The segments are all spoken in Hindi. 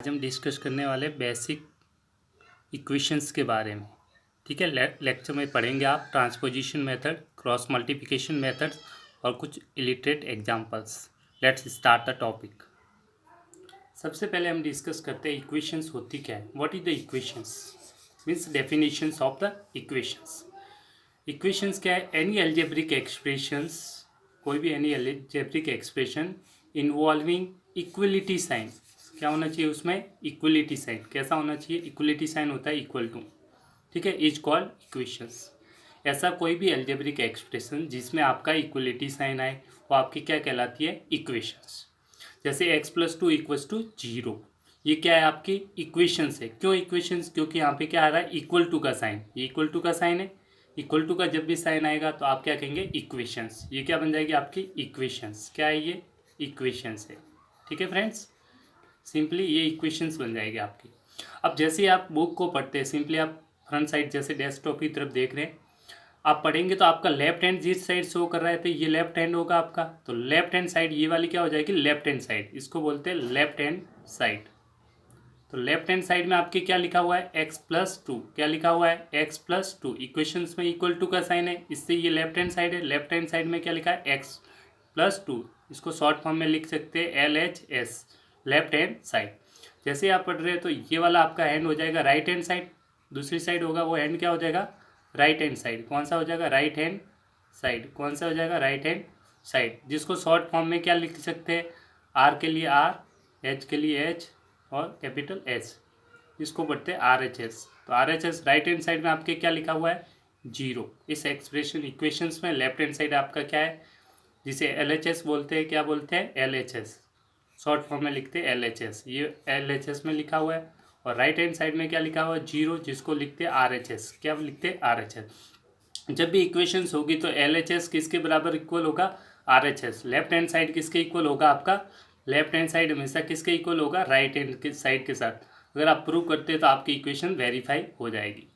आज हम डिस्कस करने वाले बेसिक इक्वेशंस के बारे में। ठीक है, लेक्चर में पढ़ेंगे आप transposition method, cross multiplication method और कुछ illiterate examples. Let's start the topic. सबसे पहले हम डिस्कस करते हैं इक्वेशंस होती क्या है। What is the equations means definitions of the equations. Equations क्या है? एनी अलजेब्रिक एक्सप्रेशंस, कोई भी any algebraic expression involving equality sign. क्या होना चाहिए उसमें? Equality sign. कैसा होना चाहिए? इक्वलिटी साइन होता है इक्वल टू। ठीक है, इज कॉल्ड इक्वेशंस। ऐसा कोई भी अलजेब्रिक एक्सप्रेशन जिसमें आपका इक्वलिटी साइन आए वो आपकी क्या कहलाती है? इक्वेशंस। जैसे x + 2 = 0, ये क्या है? आपकी इक्वेशंस है। क्यों इक्वेशंस? क्योंकि यहाँ पे क्या आ रहा है? इक्वल टू का साइन। ये इक्वल टू का साइन है। इक्वल टू का जब भी साइन आएगा तो आप क्या कहेंगे? इक्वेशंस। ये क्या बन जाएगी? आपकी इक्वेशंस। क्या है ये? इक्वेशंस है। ठीक है फ्रेंड्स, सिंपली ये इक्वेशंस बन जाएगी आपकी। अब जैसे ही आप बुक को पढ़ते हैं, सिंपली आप फ्रंट साइड जैसे डेस्कटॉप की तरफ देख रहे हैं, आप पढ़ेंगे तो आपका लेफ्ट हैंड जिस साइड शो कर रहा है तो ये लेफ्ट हैंड होगा आपका। तो लेफ्ट हैंड साइड ये वाली क्या हो जाएगी? Left hand side. इसको बोलते हैं लेफ्ट हैंड साइड। तो लेफ्ट हैंड साइड में आपके क्या लिखा हुआ है? x + 2। क्या लिखा हुआ है? x + 2। इक्वेशंस में इक्वल टू का साइन है, इससे ये लेफ्ट हैंड साइड है। लेफ्ट हैंड साइड में क्या लिखा है? x + 2। इसको शॉर्ट फॉर्म में लिख सकते हैं LHS, लेफ्ट हैंड साइड। जैसे आप पढ़ रहे हैं तो ये वाला आपका हैंड हो जाएगा राइट हैंड साइड। दूसरी साइड होगा वो हैंड क्या हो जाएगा? Right hand side. कौन सा हो जाएगा? Right hand side. कौन सा हो जाएगा? Right hand side. जिसको शॉर्ट फॉर्म में क्या लिख सकते हैं? R के लिए R, H के लिए H और कैपिटल S। इसको पढ़ते हैं RHS। तो RHS राइट हैंड साइड में आपके क्या लिखा हुआ है? 0। इस एक्सप्रेशन इक्वेशंस में लेफ्ट हैंड साइड आपका क्या है? जिसे LHS बोलते हैं। क्या बोलते हैं? LHS। शॉर्ट फॉर्म में लिखते हैं LHS। ये LHS में लिखा हुआ है। और राइट हैंड साइड में क्या लिखा हुआ है? 0, जिसको लिखते हैं RHS। क्या लिखते हैं? RHS। जब भी इक्वेशंस होगी तो LHS किसके बराबर इक्वल होगा? RHS। लेफ्ट हैंड साइड किसके इक्वल होगा आपका? लेफ्ट हैंड साइड हमेशा किसके इक्वल होगा? राइट हैंड साइड के साथ। अगर आप प्रूव करते हैं तो आपकी इक्वेशन वेरीफाई हो जाएगी।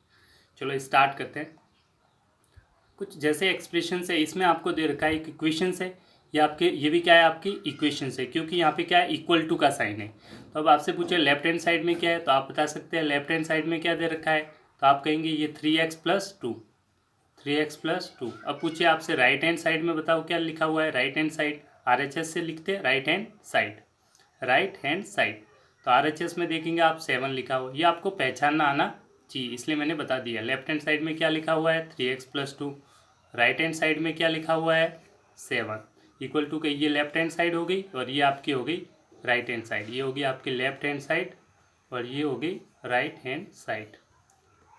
चलो स्टार्ट करते हैं। कुछ जैसे एक्सप्रेशन है, इसमें आपको दे रखा है एक इक्वेशन है। ये भी क्या है? आपकी इक्वेशन है, क्योंकि यहाँ पे क्या है? इक्वल टू का साइन है। तो अब आपसे पूछे लेफ्ट हैंड साइड में क्या है, तो आप बता सकते हैं लेफ्ट हैंड साइड में क्या दे रखा है। तो आप कहेंगे ये 3x + 2। 3x + 2। अब पूछिए आपसे राइट हैंड साइड में बताओ क्या लिखा हुआ है? राइट हैंड साइड RHS से लिखते हैं right hand side. Right hand side तो RHS में देखेंगे आप 7 लिखा हुआ। ये आपको पहचानना आना चाहिए, इसलिए मैंने बता दिया। लेफ्ट हैंड साइड में क्या लिखा हुआ है? 3x + 2। राइट हैंड साइड में क्या लिखा हुआ है? 7 इक्वल टू के। ये लेफ्ट हैंड साइड हो गई और ये आपकी हो गई राइट हैंड साइड। ये होगी आपकी लेफ्ट हैंड साइड और ये हो गई right hand side.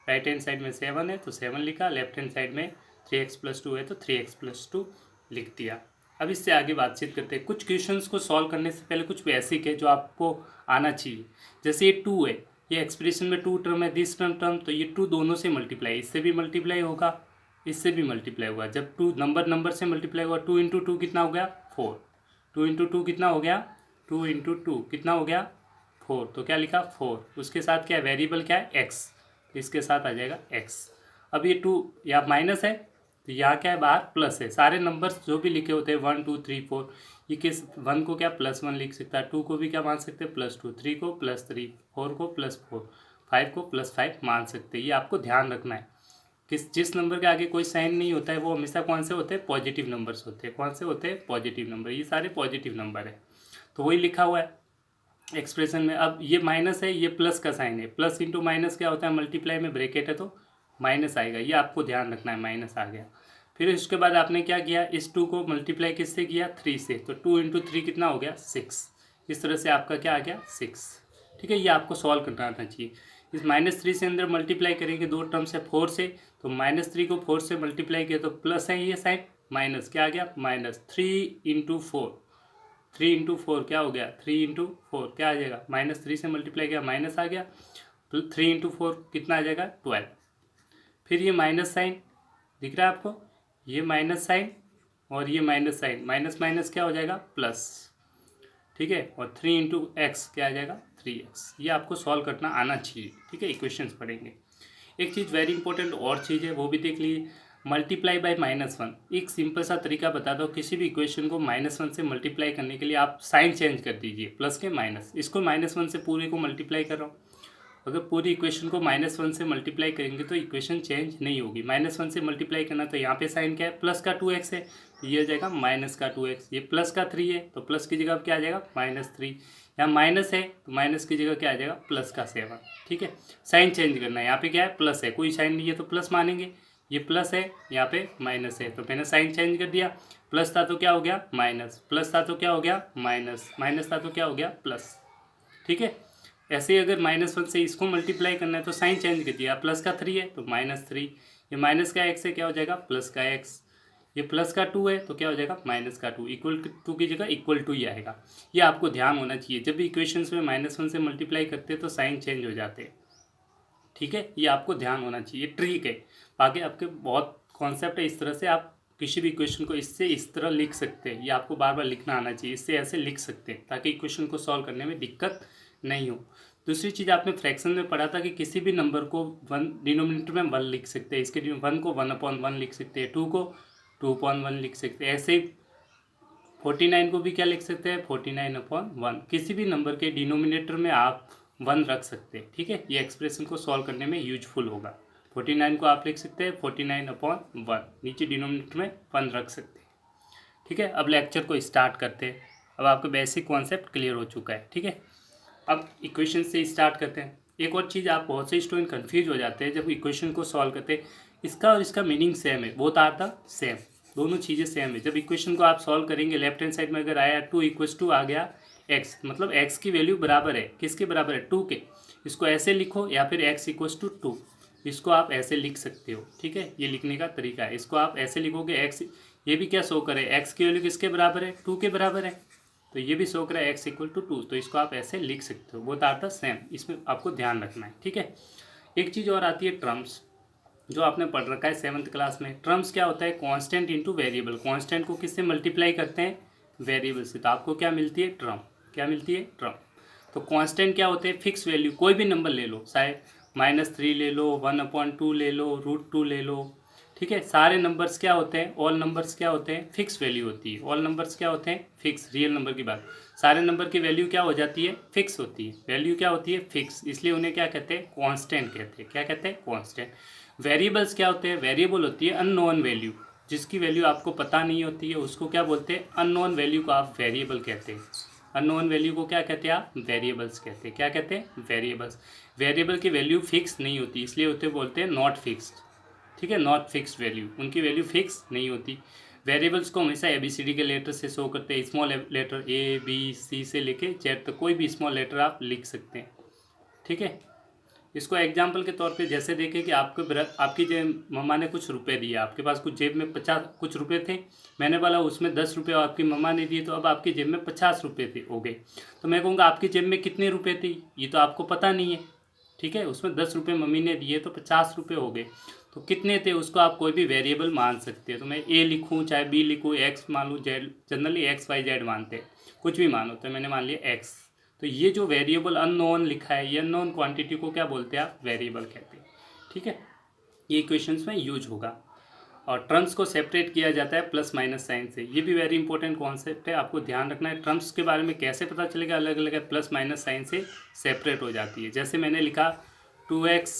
Right hand side में 7 है तो 7 लिखा, लेफ्ट हैंड साइड में 3x + 2 है तो 3x + 2 लिख दिया। अब इससे आगे बातचीत करते हैं। कुछ क्वेश्चंस को सॉल्व करने से पहले कुछ बेसिक है जो आपको आना चाहिए। जैसे ये 2 है, ये एक्सप्रेशन में 2 टर्म है, दिस टर्म, तो ये 2 दोनों से मल्टीप्लाई, इससे भी मल्टीप्लाई होगा, इससे भी मल्टीप्लाई होगा। जब 2 नंबर से मल्टीप्लाई होगा, 2 × 2 कितना हो गया? 4। 2 × 2 कितना हो गया? 2 × 2 कितना हो गया? 4। तो क्या लिखा? 4। उसके साथ क्या है? वेरिएबल क्या है? x। इसके साथ आ जाएगा x। अब ये 2 यहाँ माइनस है तो यहाँ क्या है? बाहर प्लस है। सारे नंबर्स जो भी लिखे होते हैं 1 2 3 4, ये किस 1 को क्या +1 लिख सकता है, 2 को भी क्या मान सकते हैं +2, 3 को +3, 4 को +4, 5 को +5 मान सकते हैं। ये आपको ध्यान रखना है। जिस नंबर के आगे कोई साइन नहीं होता है वो हमेशा कौन से होते हैं? पॉजिटिव नंबर्स होते हैं। कौन से होते हैं? Positive number. ये सारे पॉजिटिव नंबर है तो वही लिखा हुआ है एक्सप्रेशन में। अब ये माइनस है, ये प्लस का साइन है। प्लस इंटू माइनस क्या होता है? मल्टीप्लाई में ब्रैकेट है तो माइनस आएगा। ये आपको ध्यान रखना है, माइनस आ गया। फिर उसके बाद आपने क्या किया? इस 2 को मल्टीप्लाई किससे किया? 3 से। तो 2 × 3 कितना हो गया? 6। इस तरह से आपका क्या आ गया? 6। ठीक है, ये आपको सॉल्व करना आना चाहिए। इस -3 से अंदर मल्टीप्लाई करेंगे दो टर्म से 4 से, तो -3 को 4 से मल्टीप्लाई किया तो प्लस है ये साइन, माइनस क्या आ गया? -3 × 4। 3 × 4 क्या हो गया? 3 × 4 क्या आ जाएगा? -3 से मल्टीप्लाई किया माइनस आ गया, तो 3 × 4 कितना आ जाएगा? 12। फिर ये माइनस साइन दिख रहा है आपको? ये माइनस साइन और ये माइनस साइन, माइनस माइनस क्या हो जाएगा? प्लस। ठीक है, और 3 × x क्या आ जाएगा? 3x। ये आपको सॉल्व करना आना चाहिए। ठीक है, इक्वेशंस पढ़ेंगे। एक चीज़ वेरी इंपॉर्टेंट और चीज़ है, वो भी देख लीजिए। Multiply by -1। एक सिंपल सा तरीका बता दो, किसी भी इक्वेशन को -1 से मल्टीप्लाई करने के लिए आप साइन चेंज कर दीजिए, प्लस के माइनस। इसको -1 से पूरे को मल्टीप्लाई कर रहा हूँ, अगर पूरी इक्वेशन को -1 से मल्टीप्लाई करेंगे तो इक्वेशन चेंज नहीं होगी। -1 से मल्टीप्लाई करना, तो यहाँ पे साइन क्या है, प्लस का 2x है, तो ये हो जाएगा माइनस का 2x। ये प्लस का 3 है, तो प्लस की जगह क्या आ जाएगा, -3। यहाँ माइनस है, तो माइनस की जगह क्या आ जाएगा, प्लस का 7। ठीक है, साइन चेंज करना है। यहाँ पे क्या है, प्लस है, कोई साइन नहीं है तो प्लस मानेंगे। ये प्लस है, यहाँ पे माइनस है, तो मैंने साइन चेंज कर दिया। प्लस था तो क्या हो गया, माइनस। प्लस था तो क्या हो गया, माइनस। माइनस था तो क्या हो गया, प्लस। ठीक है, ऐसे ही अगर -1 से इसको मल्टीप्लाई करना है तो साइन चेंज कर दिया। प्लस का 3 है तो -3। ये माइनस का x है, क्या हो जाएगा, प्लस का x। ये प्लस का 2 है तो क्या हो जाएगा, माइनस का 2। इक्वल टू की जगह इक्वल टू ही आएगा। ये आपको ध्यान होना चाहिए, जब भी इक्वेशंस में -1 से मल्टीप्लाई करते हैं तो साइन चेंज हो जाते हैं। ठीक है, ये आपको ध्यान होना चाहिए, ट्रिक है। बाकी आपके बहुत कॉन्सेप्ट है, इस तरह से आप किसी भी इक्वेशन को इससे इस तरह लिख सकते हैं। ये आपको बार बार लिखना आना चाहिए, इससे ऐसे लिख सकते हैं ताकि इक्वेशन को सॉल्व करने में दिक्कत नहीं हो। दूसरी चीज़ आपने फ्रैक्शन में पढ़ा था कि किसी भी नंबर को 1 डिनोमिनेटर में 1 लिख सकते हैं। इसके 1 को 1/1 लिख सकते हैं, 2 को 2/1 लिख सकते हैं। ऐसे ही 49 को भी क्या लिख सकते हैं, 49/1। किसी भी नंबर के डिनोमिनेटर में आप 1 रख सकते हैं। ठीक है, ये एक्सप्रेशन को सॉल्व करने में यूजफुल होगा। 49 को आप लिख सकते हैं 49/1, नीचे डिनोमिनेटर में 1 रख सकते हैं। ठीक है, अब लेक्चर को स्टार्ट करते हैं। अब आपका बेसिक कॉन्सेप्ट क्लियर हो चुका है। ठीक है, अब इक्वेशन से स्टार्ट करते हैं। एक और चीज़, आप बहुत से स्टूडेंट कंफ्यूज हो जाते हैं जब इक्वेशन को सॉल्व करते हैं। इसका और इसका मीनिंग सेम है, बोथ आर द सेम, दोनों चीज़ें सेम है। जब इक्वेशन को आप सॉल्व करेंगे, लेफ्ट हैंड साइड में अगर आया 2 = 2 आ गया x, मतलब x की वैल्यू बराबर है, किसके बराबर है, 2 के। इसको ऐसे लिखो, या फिर x = 2, इसको आप ऐसे लिख सकते हो। ठीक है, ये लिखने का तरीका है। इसको आप ऐसे लिखोगे, x, ये भी क्या शो करे, x की वैल्यू किसके बराबर है, 2 के बराबर है, तो ये भी शो करा है x = 2, तो इसको आप ऐसे लिख सकते हो। बोथ आर द सेम, इसमें आपको ध्यान रखना है। ठीक है, एक चीज़ और आती है ट्रम्स, जो आपने पढ़ रखा है 7th क्लास में। ट्रम्स क्या होता है, कांस्टेंट इनटू वेरिएबल। कांस्टेंट को किससे मल्टीप्लाई करते हैं, वेरिएबल से, तो आपको क्या मिलती है, ट्रम। क्या मिलती है, ट्रम। तो कांस्टेंट क्या होते हैं, फिक्स वैल्यू, कोई भी नंबर ले लो, चाहे -3 ले लो, 1/2 ले लो, √2 ले लो। ठीक है, सारे नंबर्स क्या होते हैं, ऑल नंबर्स क्या होते हैं, फिक्स वैल्यू होती है। ऑल नंबर्स क्या होते हैं, फिक्स, रियल नंबर की बात। सारे नंबर की वैल्यू क्या हो जाती है, फिक्स होती है। वैल्यू क्या होती है, फिक्स, इसलिए उन्हें क्या कहते हैं, कांस्टेंट कहते हैं। क्या कहते हैं, कांस्टेंट। वेरिएबल्स क्या होते हैं, वेरिएबल होती है अननोन वैल्यू, जिसकी वैल्यू आपको पता नहीं होती है, उसको क्या बोलते हैं, अननोन वैल्यू को आप वेरिएबल कहते हैं। अननोन वैल्यू को क्या कहते हैं, आप वेरिएबल्स कहते हैं। क्या कहते हैं, वेरिएबल्स। वेरिएबल की वैल्यू फिक्स नहीं होती, इसलिए होते बोलते हैं नॉट फिक्स्ड। ठीक है, नॉट फिक्स्ड वैल्यू, उनकी वैल्यू फिक्स नहीं होती। वेरिएबल्स को हमेशा ABCD के लेटर से शो करते हैं, स्मॉल लेटर ABC से लेके Z तक, कोई भी स्मॉल लेटर आप लिख सकते हैं। ठीक है, इसको एग्जाम्पल के तौर पे जैसे देखें कि आपकी मम्मा ने कुछ रुपए दिए, आपके पास कुछ जेब में 50 कुछ रुपए थे, मैंने बोला उसमें 10 रुपये आपकी मम्मा ने दिए, तो अब आपकी जेब में 50 रुपये थे, हो गए। तो मैं कहूँगा आपकी जेब में कितने रुपए थे, ये तो आपको पता नहीं है। ठीक है, उसमें 10 रुपये मम्मी ने दिए तो 50 रुपये हो गए, तो कितने थे उसको आप कोई भी वेरिएबल मान सकते हैं। तो मैं A लिखूँ चाहे B लिखूँ, X मान लूँ, Z, जनरली XYZ मानते हैं, कुछ भी मानो, तो मैंने मान लिया X। तो ये जो वेरिएबल अननोन लिखा है, ये अननोन क्वांटिटी को क्या बोलते हैं, आप वेरिएबल कहते हैं। ठीक है, ये इक्वेशंस में यूज होगा। और टर्म्स को सेपरेट किया जाता है प्लस माइनस साइन से, ये भी वेरी इंपॉर्टेंट कॉन्सेप्ट है, आपको ध्यान रखना है। टर्म्स के बारे में कैसे पता चलेगा, अलग अलग है, प्लस माइनस साइन से सेपरेट हो जाती है। जैसे मैंने लिखा 2x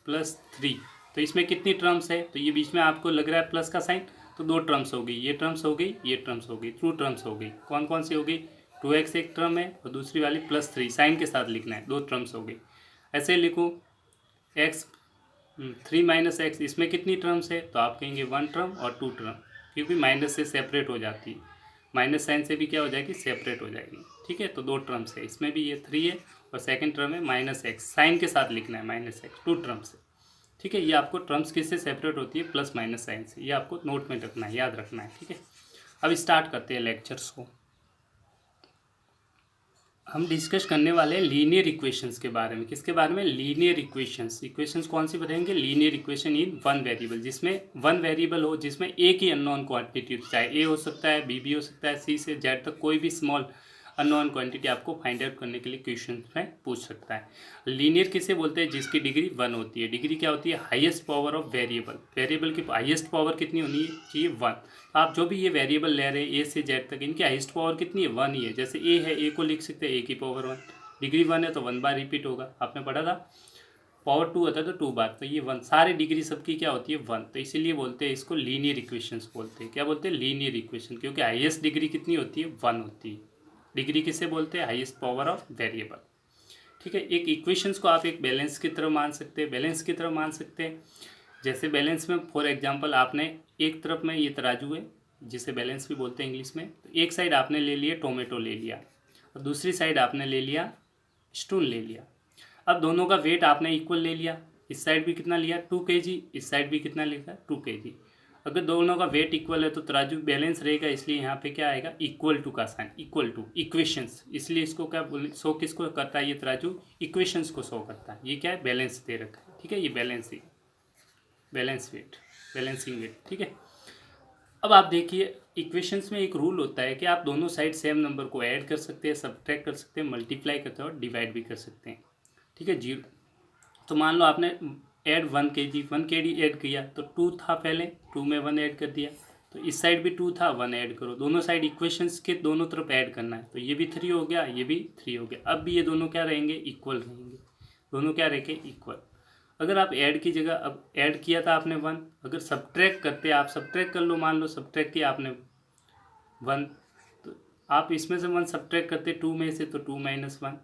+ 3, तो इसमें कितनी टर्म्स है, तो ये बीच में आपको लग रहा है प्लस का साइन, तो 2 टर्म्स हो गई, ये टर्म्स हो गई, ये टर्म्स हो गई, 2 टर्म्स हो गई। कौन कौन सी हो गई, 2x एक टर्म है और दूसरी वाली +3 साइन के साथ लिखना है, 2 टर्म्स हो गई। ऐसे लिखूँ x 3 - x, इसमें कितनी टर्म्स है, तो आप कहेंगे 1 टर्म और 2 टर्म, क्योंकि माइनस से सेपरेट हो जाती है, माइनस साइन से भी क्या हो जाएगी, सेपरेट हो जाएगी। ठीक है, तो 2 टर्म्स है, इसमें भी ये 3 है और सेकंड टर्म है -x, साइन के साथ लिखना है -x, 2 टर्म्स है। ठीक है, ये आपको टर्म्स किससे सेपरेट होती है, प्लस माइनस साइन से, ये आपको नोट में रखना है, याद रखना है। ठीक है, अब स्टार्ट करते हैं लेक्चर्स को। हम डिस्कस करने वाले हैं लीनियर इक्वेशंस के बारे में। किसके बारे में, लीनियर इक्वेशंस। इक्वेशंस कौन सी बताएंगे, लीनियर इक्वेशन इन 1 वेरिएबल, जिसमें 1 वेरिएबल हो, जिसमें एक ही अननोन क्वांटिटी, चाहे A हो सकता है, B भी हो सकता है, C से Z तक कोई भी स्मॉल अननोन क्वांटिटी आपको फाइंड आउट करने के लिए क्वेश्चन में पूछ सकता है। लीनियर किसे बोलते हैं? जिसकी डिग्री 1 होती है। डिग्री क्या होती है? Highest power of variable. Variable की हाईएस्ट पावर कितनी होनी चाहिए? 1। आप जो भी ये वेरिएबल ले रहे हैं ए से जेड तक, इनकी हाईएस्ट पावर कितनी है? 1 ही है। जैसे ए है, ए को लिख सकते हैं ए की पावर 1। डिग्री 1 है तो 1 बार रिपीट होगा, आपने पढ़ा था। पावर 2 होता है तो 2 बार, तो ये 1। सारी डिग्री सबकी क्या होती है? 1। तो इसीलिए बोलते हैं इसको लीनियर इक्वेशंस बोलते हैं। क्या बोलते हैं? लीनियर इक्वेशन, क्योंकि हाईएस्ट डिग्री कितनी होती है? 1 होती है। डिग्री किसे बोलते हैं? Highest power of variable. ठीक है। एक इक्वेशंस को आप एक बैलेंस की तरह मान सकते हैं, बैलेंस की तरह मान सकते हैं। जैसे बैलेंस में फॉर एग्जांपल आपने एक तरफ में ये तराजू है जिसे बैलेंस भी बोलते हैं इंग्लिश में, तो एक साइड आपने ले लिया टोमेटो ले लिया और दूसरी साइड आपने ले लिया स्टून ले लिया। अब दोनों का वेट आपने इक्वल ले लिया। इस साइड भी कितना लिया? 2 kg, इस साइड भी कितना लिया? 2 kg। अगर दोनों का वेट इक्वल है तो तराजू बैलेंस रहेगा, इसलिए यहाँ पे क्या आएगा? इक्वल टू का साइन, इक्वल टू इक्वेशंस। इसलिए इसको क्या बोल, शो किसको करता है? ये तराजू इक्वेशंस को शो करता है। ये क्या है? बैलेंस दे रखा है। ठीक है, ये balancing, balance weight, balancing weight. ठीक है। अब आप देखिए इक्वेशंस में एक रूल होता है कि आप दोनों साइड सेम नंबर को ऐड कर सकते हैं, सब्ट्रैक्ट कर सकते हैं, मल्टीप्लाई करते हैं और डिवाइड भी कर सकते हैं। ठीक है। 0 तो मान लो आपने ऐड 1 kg, 1 kg ऐड किया तो 2 था पहले, 2 में 1 ऐड कर दिया, तो इस साइड भी 2 था, 1 ऐड करो। दोनों साइड इक्वेशंस के दोनों तरफ ऐड करना है, तो ये भी 3 हो गया, ये भी 3 हो गया। अब भी ये दोनों क्या रहेंगे? इक्वल रहेंगे। दोनों क्या रहेंगे? इक्वल। अगर आप ऐड की जगह, अब ऐड किया था आपने 1, अगर सब्ट्रैक्ट करते आप सब्ट्रैक्ट कर लो, मान लो सब्ट्रैक्ट किया आपने 1, तो आप इसमें से 1 सब्ट्रैक्ट करते 2 में से तो 2 - 1,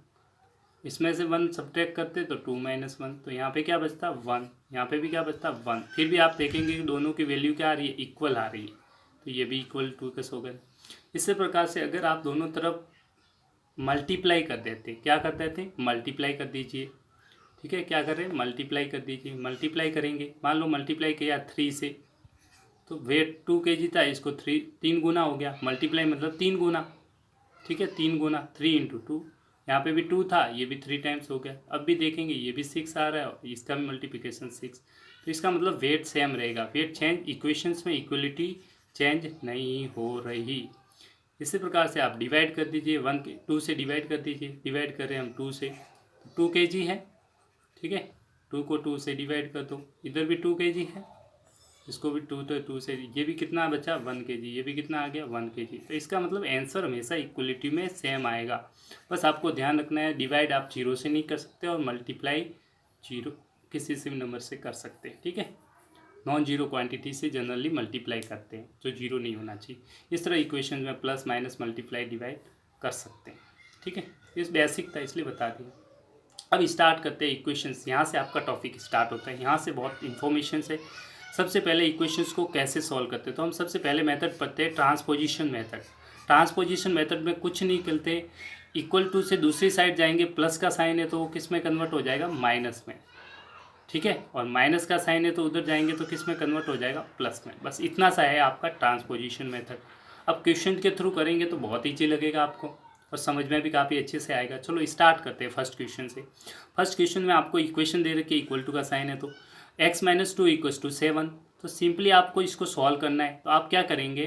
इसमें से 1 सब्ट्रैक्ट करते तो 2 - 1, तो यहाँ पे क्या बचता? 1। यहाँ पे भी क्या बचता? 1। फिर भी आप देखेंगे कि दोनों की वैल्यू क्या आ रही है? इक्वल आ रही है, तो ये भी इक्वल टू के हो गए। इसी प्रकार से अगर आप दोनों तरफ मल्टीप्लाई कर देते, क्या कर देते? मल्टीप्लाई कर दीजिए। ठीक है, क्या कर रहे हैं? मल्टीप्लाई कर दीजिए। मल्टीप्लाई करेंगे, मान लो मल्टीप्लाई किया 3 से, तो वेट 2 kg था, इसको 3 गुना हो गया। मल्टीप्लाई मतलब 3 गुना। ठीक है, 3 गुना, 3 × 2। यहाँ पे भी 2 था, ये भी 3 टाइम्स हो गया। अब भी देखेंगे ये भी 6 आ रहा है और इसका भी मल्टीप्लिकेशन 6, तो इसका मतलब वेट सेम रहेगा। वेट चेंज, इक्वेशंस में इक्वलिटी चेंज नहीं हो रही। इसी प्रकार से आप डिवाइड कर दीजिए, 2 से डिवाइड कर दीजिए। डिवाइड कर रहे हैं हम 2 से, 2 kg है। ठीक है, 2 को 2 से डिवाइड कर दो, इधर भी 2 kg है, इसको भी 2 तो 2 से, ये भी कितना बचा? 1 kg, ये भी कितना आ गया? 1 kg। तो इसका मतलब आंसर हमेशा इक्वलिटी में सेम आएगा। बस आपको ध्यान रखना है, डिवाइड आप 0 से नहीं कर सकते और मल्टीप्लाई 0 किसी से भी नंबर से कर सकते हैं। ठीक है, नॉन जीरो क्वांटिटी से जनरली मल्टीप्लाई करते हैं, जो 0 नहीं होना चाहिए। इस तरह इक्वेशन में प्लस माइनस मल्टीप्लाई डिवाइड कर सकते हैं। ठीक है, इस बेसिक था इसलिए बता दिया। अब स्टार्ट करते हैं इक्वेशंस। यहाँ से आपका टॉपिक स्टार्ट होता है, यहाँ से बहुत इन्फॉर्मेशन है। सबसे पहले इक्वेशंस को कैसे सॉल्व करते हैं, तो हम सबसे पहले मेथड पढ़ते हैं ट्रांसपोजिशन मेथड। ट्रांसपोजिशन मेथड में कुछ नहीं करते, इक्वल टू से दूसरी साइड जाएंगे, प्लस का साइन है तो वो किस में कन्वर्ट हो जाएगा? माइनस में। ठीक है, और माइनस का साइन है तो उधर जाएंगे तो किस में कन्वर्ट हो जाएगा? प्लस में। बस इतना सा है आपका ट्रांसपोजिशन मेथड। अब क्वेश्चन के थ्रू करेंगे तो बहुत ईजी लगेगा आपको और समझ में भी काफ़ी अच्छे से आएगा। चलो स्टार्ट करते हैं फर्स्ट क्वेश्चन से। फर्स्ट क्वेश्चन में आपको इक्वेशन दे रखी है, इक्वल टू का साइन है तो x - 2 = 7। तो सिंपली आपको इसको सॉल्व करना है, तो आप क्या करेंगे?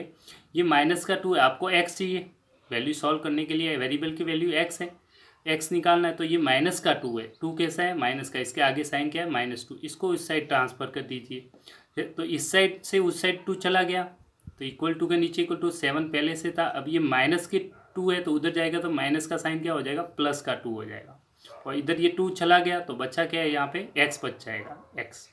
ये माइनस का 2 है, आपको x चाहिए वैल्यू सॉल्व करने के लिए, वेरिएबल की वैल्यू x है, x निकालना है। तो ये माइनस का 2 है, 2 कैसा है? माइनस का, इसके आगे साइन क्या है? -2। इसको इस साइड ट्रांसफ़र कर दीजिए, तो इस साइड से उस साइड 2 चला गया, तो इक्वल टू के नीचे इक्वल टू 7 पहले से था। अब ये माइनस के 2 है तो उधर जाएगा तो माइनस का साइन क्या हो जाएगा? प्लस का 2 हो जाएगा, और इधर ये 2 चला गया तो बचा क्या है? यहाँ पे x बच जाएगा, x।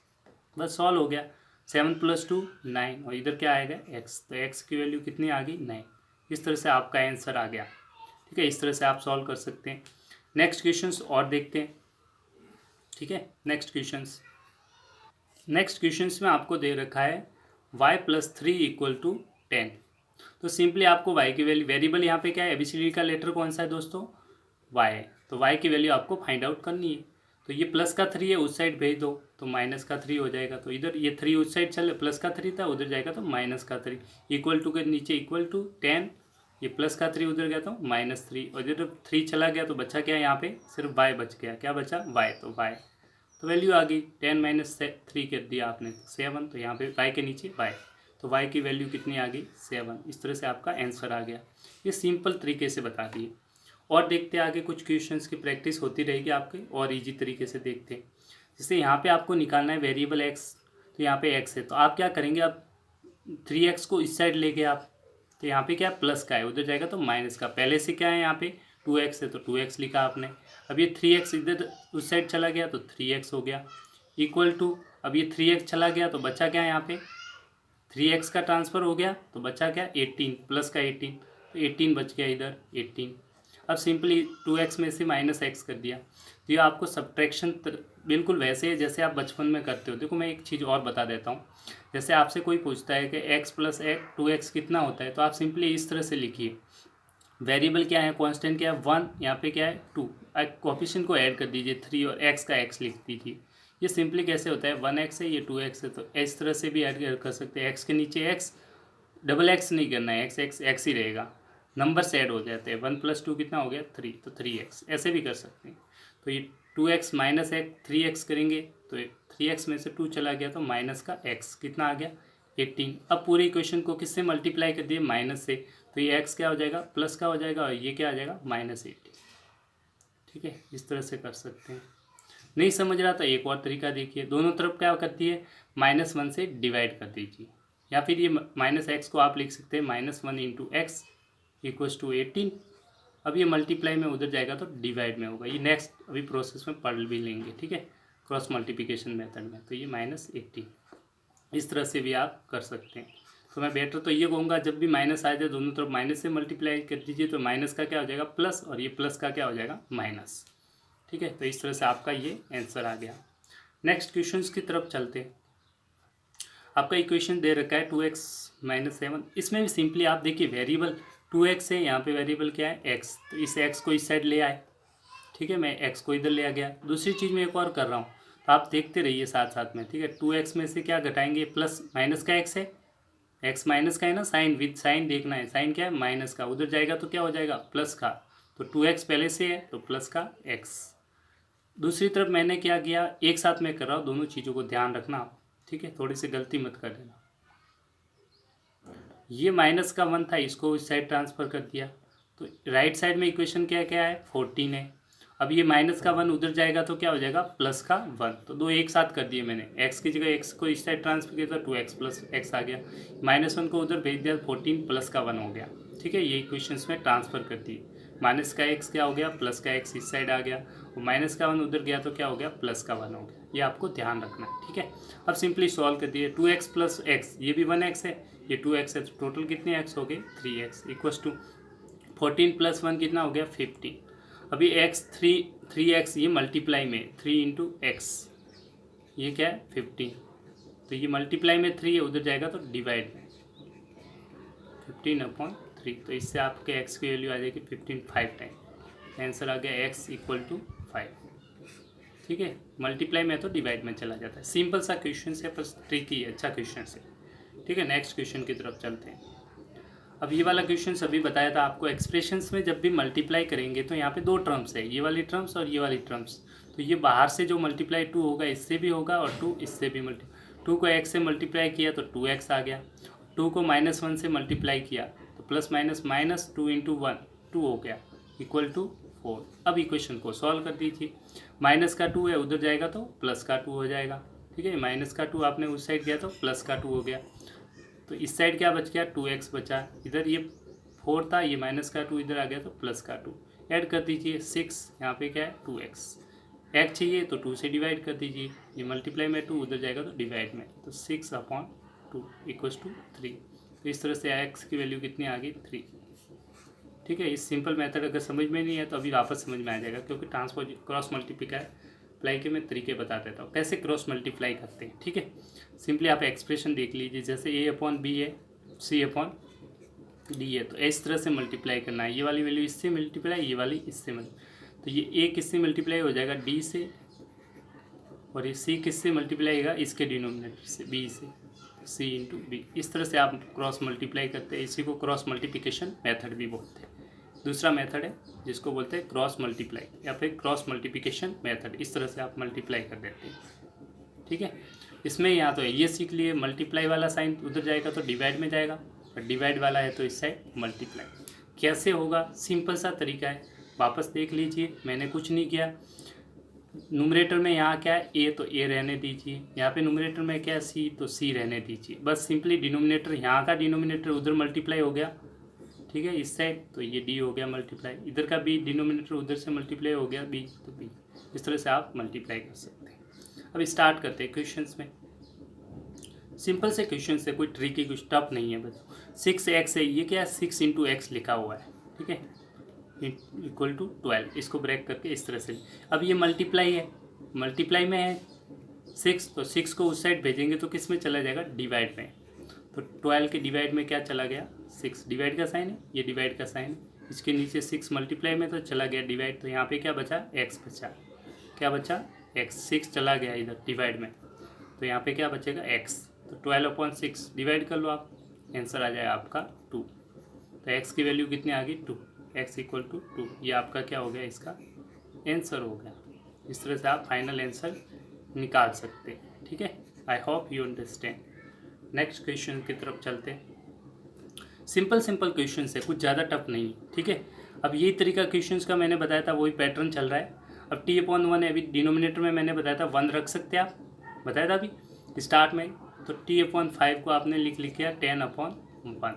बस सॉल्व हो गया। 7 + 2 9, और इधर क्या आएगा? x। तो x की वैल्यू कितनी आ गई? 9। इस तरह से आपका आंसर आ गया। ठीक है, इस तरह से आप सॉल्व कर सकते हैं। नेक्स्ट क्वेश्चंस और देखते हैं। ठीक है, नेक्स्ट क्वेश्चंस में आपको दे रखा है y + 3 = 10। तो सिंपली आपको y की वैल्यू, वेरिएबल यहाँ पे क्या है? ABCD का लेटर कौन सा है दोस्तों? y है, तो y की वैल्यू आपको फाइंड आउट करनी है। तो ये प्लस का 3 है, उस साइड भेज दो तो माइनस का 3 हो जाएगा। तो इधर ये 3 उस साइड चले, प्लस का 3 था, उधर जाएगा तो माइनस का 3, इक्वल टू के नीचे इक्वल टू 10, ये प्लस का 3 उधर गया तो -3, और इधर 3 चला गया तो बचा क्या? यहाँ पे सिर्फ y बच गया। क्या बचा? y। तो y तो वैल्यू आ गई, 10 - 3 कर दिया आपने 7, तो यहाँ पे y के नीचे y, तो y की वैल्यू कितनी आ गई? 7। इस तरह से आपका आंसर आ गया। ये सिंपल तरीके से बता दिए। और देखते हैं आगे कुछ क्वेश्चंस की प्रैक्टिस होती रहेगी आपकी और इजी तरीके से देखते हैं। जैसे यहाँ पे आपको निकालना है वेरिएबल एक्स, तो यहाँ पे एक्स है तो आप क्या करेंगे, आप 3x को इस साइड लेके आप, तो यहाँ पे क्या प्लस का है, उधर जाएगा तो माइनस का। पहले से क्या है यहाँ पे 2x है तो 2x लिखा आपने। अब ये 3x इधर उस साइड चला गया तो 3x हो गया इक्वल टू, अब ये 3x चला गया तो बचा क्या यहाँ पे 3x का ट्रांसफ़र हो गया तो बचा क्या 18 प्लस का 18, तो 18 बच गया इधर 18। अब सिंपली 2x में से माइनस एक्स कर दिया, तो ये आपको सब्ट्रैक्शन बिल्कुल वैसे है जैसे आप बचपन में करते हो। देखो मैं एक चीज़ और बता देता हूँ, जैसे आपसे कोई पूछता है कि x प्लस 2x कितना होता है, तो आप सिंपली इस तरह से लिखिए, वेरिएबल क्या है, कांस्टेंट क्या है 1, यहाँ पे क्या है 2, कोएफिशिएंट को ऐड कर दीजिए 3 और x का x लिख दीजिए। ये सिंपली कैसे होता है 1x है ये 2x है, तो इस तरह से भी ऐड कर सकते हैं। x के नीचे x, डबल x नहीं करना है, x ही रहेगा, नंबर से ऐड हो जाते हैं। 1 + 2 कितना हो गया 3, तो 3x ऐसे भी कर सकते हैं। तो ये 2x माइनस x 3x करेंगे तो 3x में से 2 चला गया तो माइनस का x कितना आ गया 18। अब पूरे इक्वेशन को किससे मल्टीप्लाई कर दिए माइनस से, तो ये x क्या हो जाएगा प्लस का हो जाएगा और ये क्या आ जाएगा -18। ठीक है, इस तरह से कर सकते हैं। नहीं समझ रहा तो एक और तरीका देखिए, दोनों तरफ क्या करती है -1 से डिवाइड कर दीजिए, या फिर ये -x को आप लिख सकते हैं -1 × x = 18। अब ये मल्टीप्लाई में उधर जाएगा तो डिवाइड में होगा, ये नेक्स्ट अभी प्रोसेस में पढ़ भी लेंगे। ठीक है, क्रॉस मल्टीप्लिकेशन मेथड में, तो ये -18 इस तरह से भी आप कर सकते हैं। तो मैं बेटर तो ये कहूँगा जब भी माइनस आ जाए दोनों तरफ माइनस से मल्टीप्लाई कर दीजिए, तो माइनस का क्या हो जाएगा प्लस और ये प्लस का क्या हो जाएगा माइनस। ठीक है, तो इस तरह से आपका ये आंसर आ गया। नेक्स्ट क्वेश्चंस की तरफ चलते हैं। आपका इक्वेशन दे रखा है 2x - 7, इसमें भी सिंपली आप देखिए वेरिएबल 2x है, यहाँ पे वेरिएबल क्या है x, तो इस x को इस साइड ले आए। ठीक है, मैं x को इधर ले आ गया। दूसरी चीज़ मैं एक और कर रहा हूँ, तो आप देखते रहिए साथ साथ में। ठीक है, 2x में से क्या घटाएंगे प्लस माइनस का x है, x माइनस का है ना, साइन विद साइन देखना है, साइन क्या है माइनस का, उधर जाएगा तो क्या हो जाएगा प्लस का, तो 2x पहले से है तो प्लस का x। दूसरी तरफ मैंने क्या किया, एक साथ में कर रहा हूँ, दोनों चीज़ों को ध्यान रखना आप। ठीक है, थोड़ी सी गलती मत कर देना। ये माइनस का 1 था, इसको इस साइड ट्रांसफ़र कर दिया, तो राइट साइड में इक्वेशन क्या क्या है 14 है। अब ये माइनस का 1 उधर जाएगा तो क्या हो जाएगा प्लस का 1, तो दो एक साथ कर दिए मैंने। x की जगह x को इस साइड ट्रांसफर किया तो 2x + x आ गया, -1 को उधर भेज दिया 14 प्लस का 1 हो गया। ठीक है, ये इक्वेशंस में ट्रांसफ़र कर दिए। माइनस का x क्या हो गया प्लस का x इस साइड आ गया, और माइनस का 1 उधर गया तो क्या हो गया प्लस का 1 हो गया। ये आपको ध्यान रखना है। ठीक है, अब सिंपली सॉल्व कर दिए, 2x + x, ये भी 1x है, ये 2x है, तो टोटल कितने x हो गए 3x = 14 + 1 कितना हो गया 15। अभी x 3x ये मल्टीप्लाई में 3 × x, ये क्या है 15, तो ये मल्टीप्लाई में 3 है, उधर जाएगा तो डिवाइड में 15/3, तो इससे आपके x की वैल्यू आ जाएगी 15 5 टाइम। आंसर आ गया x = 5। ठीक है, मल्टीप्लाई में तो डिवाइड में चला जाता है। सिंपल सा क्वेश्चन है, बस ट्रिकी है, अच्छा क्वेश्चन है। ठीक है, नेक्स्ट क्वेश्चन की तरफ चलते हैं। अब ये वाला क्वेश्चन अभी बताया था आपको, एक्सप्रेशंस में जब भी मल्टीप्लाई करेंगे तो यहाँ पे 2 टर्म्स है, ये वाली टर्म्स और ये वाली टर्म्स। तो ये बाहर से जो मल्टीप्लाई 2 होगा इससे भी होगा और 2 इससे भी 2 को x से मल्टीप्लाई किया तो 2x आ गया, 2 को -1 से मल्टीप्लाई किया तो प्लस माइनस -2 × 1 2 हो गया =4। अब इक्वेशन को सॉल्व कर दीजिए, माइनस का 2 है उधर जाएगा तो प्लस का 2 हो जाएगा। ठीक है, माइनस का 2 आपने उस साइड किया तो प्लस का 2 हो गया, तो इस साइड क्या बच गया 2x बचा, इधर ये 4 था, ये माइनस का 2 इधर आ गया तो प्लस का 2 ऐड कर दीजिए 6, यहाँ पे क्या है 2x, x चाहिए तो 2 से डिवाइड कर दीजिए, ये मल्टीप्लाई में 2 उधर जाएगा तो डिवाइड में, तो 6/2 = 3। तो इस तरह से x की वैल्यू कितनी आ गई 3। ठीक है, इस सिंपल मेथड अगर समझ में नहीं है तो अभी वापस समझ में आ जाएगा, क्योंकि क्रॉस मल्टीप्लाई के मैं तरीके बता देता हूँ कैसे क्रॉस मल्टीप्लाई करते हैं। ठीक है, सिंपली आप एक्सप्रेशन देख लीजिए, जैसे a/b है, c/d है, तो इस तरह से मल्टीप्लाई करना है, ये वाली वैल्यू इससे मल्टीप्लाई, ये वाली इससे मल्टीप्लाई, तो ये a किससे मल्टीप्लाई हो जाएगा d से, और ये c किससे मल्टीप्लाई होगा इसके डिनोमिनेटर से b से, c × b। इस तरह से आप क्रॉस मल्टीप्लाई करते हैं, इसी को क्रॉस मल्टीप्लिकेशन मेथड भी बोलते हैं। दूसरा मेथड है जिसको बोलते हैं क्रॉस मल्टीप्लाई या फिर क्रॉस मल्टीप्लिकेशन मेथड, इस तरह से आप मल्टीप्लाई कर देते हैं। ठीक है, इसमें यहाँ तो ये सीख लिए, मल्टीप्लाई वाला साइन उधर जाएगा तो डिवाइड में जाएगा, और डिवाइड वाला है तो इस साइड मल्टीप्लाई। कैसे होगा, सिंपल सा तरीका है, वापस देख लीजिए, मैंने कुछ नहीं किया। न्यूमरेटर में यहाँ क्या है ए, तो ए रहने दीजिए। यहाँ पे न्यूमरेटर में क्या है सी, तो सी रहने दीजिए। बस सिंपली डिनोमिनेटर, यहाँ का डिनोमिनेटर उधर मल्टीप्लाई हो गया, ठीक है, इस साइड, तो ये डी हो गया मल्टीप्लाई। इधर का बी डिनोमिनेटर उधर से मल्टीप्लाई हो गया, बी तो बी। इस तरह से आप मल्टीप्लाई कर सकते हैं। अब स्टार्ट करते हैं क्वेश्चंस में। सिंपल से क्वेश्चन है, कोई ट्रिकी, कुछ टफ नहीं है बस। 6x है, ये क्या है 6 इंटू एक्स लिखा हुआ है, ठीक है, इक्वल टू 12। इसको ब्रेक करके इस तरह से। अब ये मल्टीप्लाई है, मल्टीप्लाई में है 6, तो 6 को उस साइड भेजेंगे तो किस में चला जाएगा, डिवाइड में। तो 12 के डिवाइड में क्या चला गया, 6। डिवाइड का साइन है, ये डिवाइड का साइन है। इसके नीचे 6 मल्टीप्लाई में तो चला गया डिवाइड, तो यहाँ पे क्या बचा, x बचा। क्या बचा, x। 6 चला गया इधर डिवाइड में, तो यहाँ पे क्या बचेगा, x। तो 12/6 डिवाइड कर लो आप, आंसर आ जाएगा आपका 2। तो x की वैल्यू कितनी आ गई, 2। x इक्वल टू 2, ये आपका क्या हो गया, इसका आंसर हो गया। इस तरह से आप फाइनल आंसर निकाल सकते हैं, ठीक है। आई hope you understand. Next question की तरफ चलते हैं। सिंपल सिंपल क्वेश्चन है, कुछ ज़्यादा टफ नहीं, ठीक है। अब यही तरीका क्वेश्चंस का मैंने बताया था, वही पैटर्न चल रहा है। अब t/1 है, अभी डिनोमिनेटर में मैंने बताया था 1 रख सकते हैं आप, बताया था अभी स्टार्ट में। तो t/5 को आपने लिख लिया 10/1।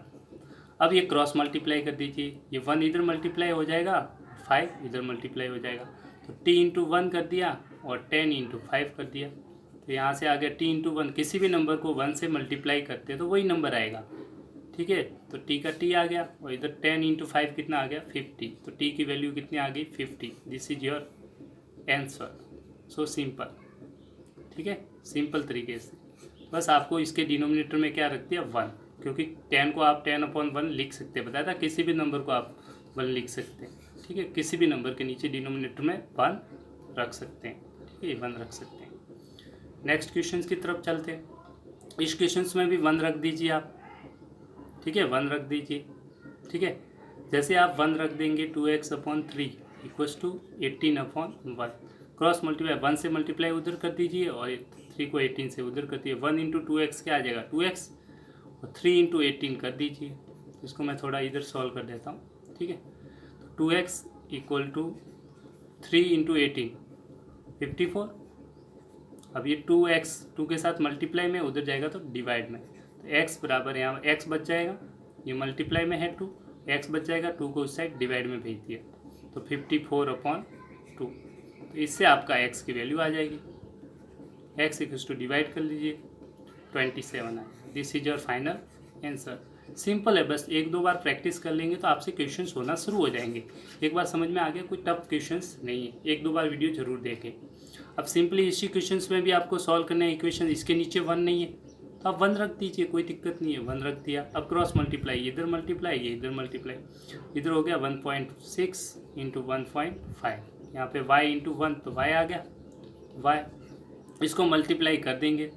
अब ये क्रॉस मल्टीप्लाई कर दीजिए, ये 1 इधर मल्टीप्लाई हो जाएगा, 5 इधर मल्टीप्लाई हो जाएगा। तो t/1 कर दिया और 10/5 कर दिया। तो यहाँ से आ गया t/1, किसी भी नंबर को 1 से मल्टीप्लाई करते तो वही नंबर आएगा, ठीक है। तो t का t आ गया, और इधर 10/5 कितना आ गया, 50। तो t की वैल्यू कितनी आ गई, 50। This is your answer. So simple, ठीक है, सिंपल तरीके से। बस आपको इसके डिनोमिनेटर में क्या रख दिया, 1, क्योंकि 10 को आप 10/1 लिख सकते हैं, बताया था किसी भी नंबर को आप 1 लिख सकते हैं, ठीक है। किसी भी नंबर के नीचे डिनोमिनेटर में 1 रख सकते हैं, ठीक है, 1 रख सकते हैं। नेक्स्ट क्वेश्चन की तरफ चलते हैं। इस क्वेश्चन में भी 1 रख दीजिए आप, ठीक है, 1 रख दीजिए, ठीक है। जैसे आप 1 रख देंगे 2x/3 equals to 18/1। Cross multiply, 1 से मल्टीप्लाई उधर कर दीजिए और 3 को 18 से उधर कर दिए। 1 इंटू 2x क्या आ जाएगा, 2x, और 3 इंटू 18 कर दीजिए। इसको मैं थोड़ा इधर सॉल्व कर देता हूँ, ठीक है। तो 2x इक्वल टू 3 इंटू 18 54। अब ये 2x 2 के साथ मल्टीप्लाई में उधर जाएगा तो डिवाइड में, तो x बराबर यहाँ x बच जाएगा, ये मल्टीप्लाई में है 2, x बच जाएगा, 2 को उस साइड डिवाइड में भेज दिया, तो 54/2। तो इससे आपका x की वैल्यू आ जाएगी, x इक्वल्स टू डिवाइड कर लीजिए 27 आए। This is your final answer. Simple है, बस 1-2 बार प्रैक्टिस कर लेंगे तो आपसे क्वेश्चंस होना शुरू हो जाएंगे। एक बार समझ में आ गया, कोई टफ क्वेश्चंस नहीं है, 1-2 बार वीडियो जरूर देखें। अब सिंपली इसी क्वेश्चंस में भी आपको सॉल्व करना है इक्वेशन, इसके नीचे 1 नहीं है तो आप 1 रख दीजिए, कोई दिक्कत नहीं है, 1 रख दिया। अब क्रॉस मल्टीप्लाई, इधर मल्टीप्लाई, ये इधर मल्टीप्लाई, इधर हो गया 1.6 इंटू 1.5, यहाँ पे y इंटू 1 तो y आ गया, y इसको मल्टीप्लाई कर देंगे,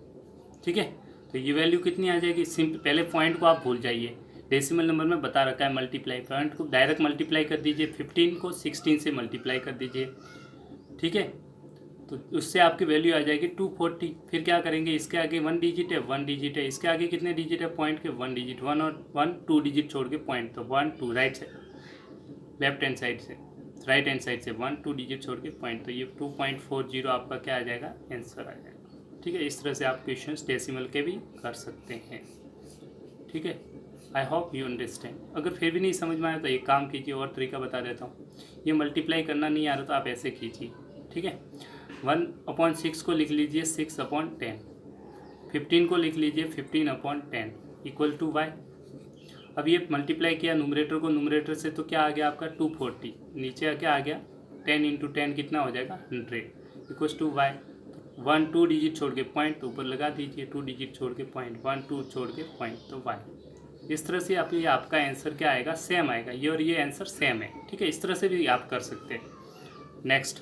ठीक है। तो ये वैल्यू कितनी आ जाएगी, सिंपल, पहले पॉइंट को आप भूल जाइए, डेसिमल नंबर में बता रखा है मल्टीप्लाई, पॉइंट को डायरेक्ट मल्टीप्लाई कर दीजिए, 15 को 16 से मल्टीप्लाई कर दीजिए, ठीक है। तो उससे आपकी वैल्यू आ जाएगी 240। फिर क्या करेंगे, इसके आगे 1 डिजिट है, 1 डिजिट है, इसके आगे कितने डिजिट है पॉइंट के, 1 डिजिट, 1 और 1 2 डिजिट छोड़ के पॉइंट, तो 1 2 राइट से, लेफ्ट हैंड साइड से, राइट हैंड साइड से 1 2 डिजिट छोड़ के पॉइंट, तो ये 2.40 आपका क्या आ जाएगा, आंसर आ जाएगा, ठीक है। इस तरह से आप क्वेश्चंस डेसिमल के भी कर सकते हैं, ठीक है। आई होप यू अंडरस्टैंड। अगर फिर भी नहीं समझ में आया तो एक काम कीजिए, और तरीका बता देता हूँ। ये मल्टीप्लाई करना नहीं आ रहा तो आप ऐसे कीजिए, ठीक है। 1/6 को लिख लीजिए 6/10, 15 को लिख लीजिए 15/10 इक्वल टू y। अब ये मल्टीप्लाई किया न्यूमरेटर को न्यूमरेटर से, तो क्या आ गया आपका 240, नीचे क्या आ गया 10 इंटू 10 कितना हो जाएगा 100 इक्वल टू y। 1 2 डिजिट छोड़ के पॉइंट, तो ऊपर लगा दीजिए, 2 डिजिट छोड़ के पॉइंट, 1 2 छोड़ के पॉइंट, तो y। इस तरह से आप, ये आपका आंसर क्या आएगा, सेम आएगा, ये और ये आंसर सेम है, ठीक है। इस तरह से भी आप कर सकते हैं। नेक्स्ट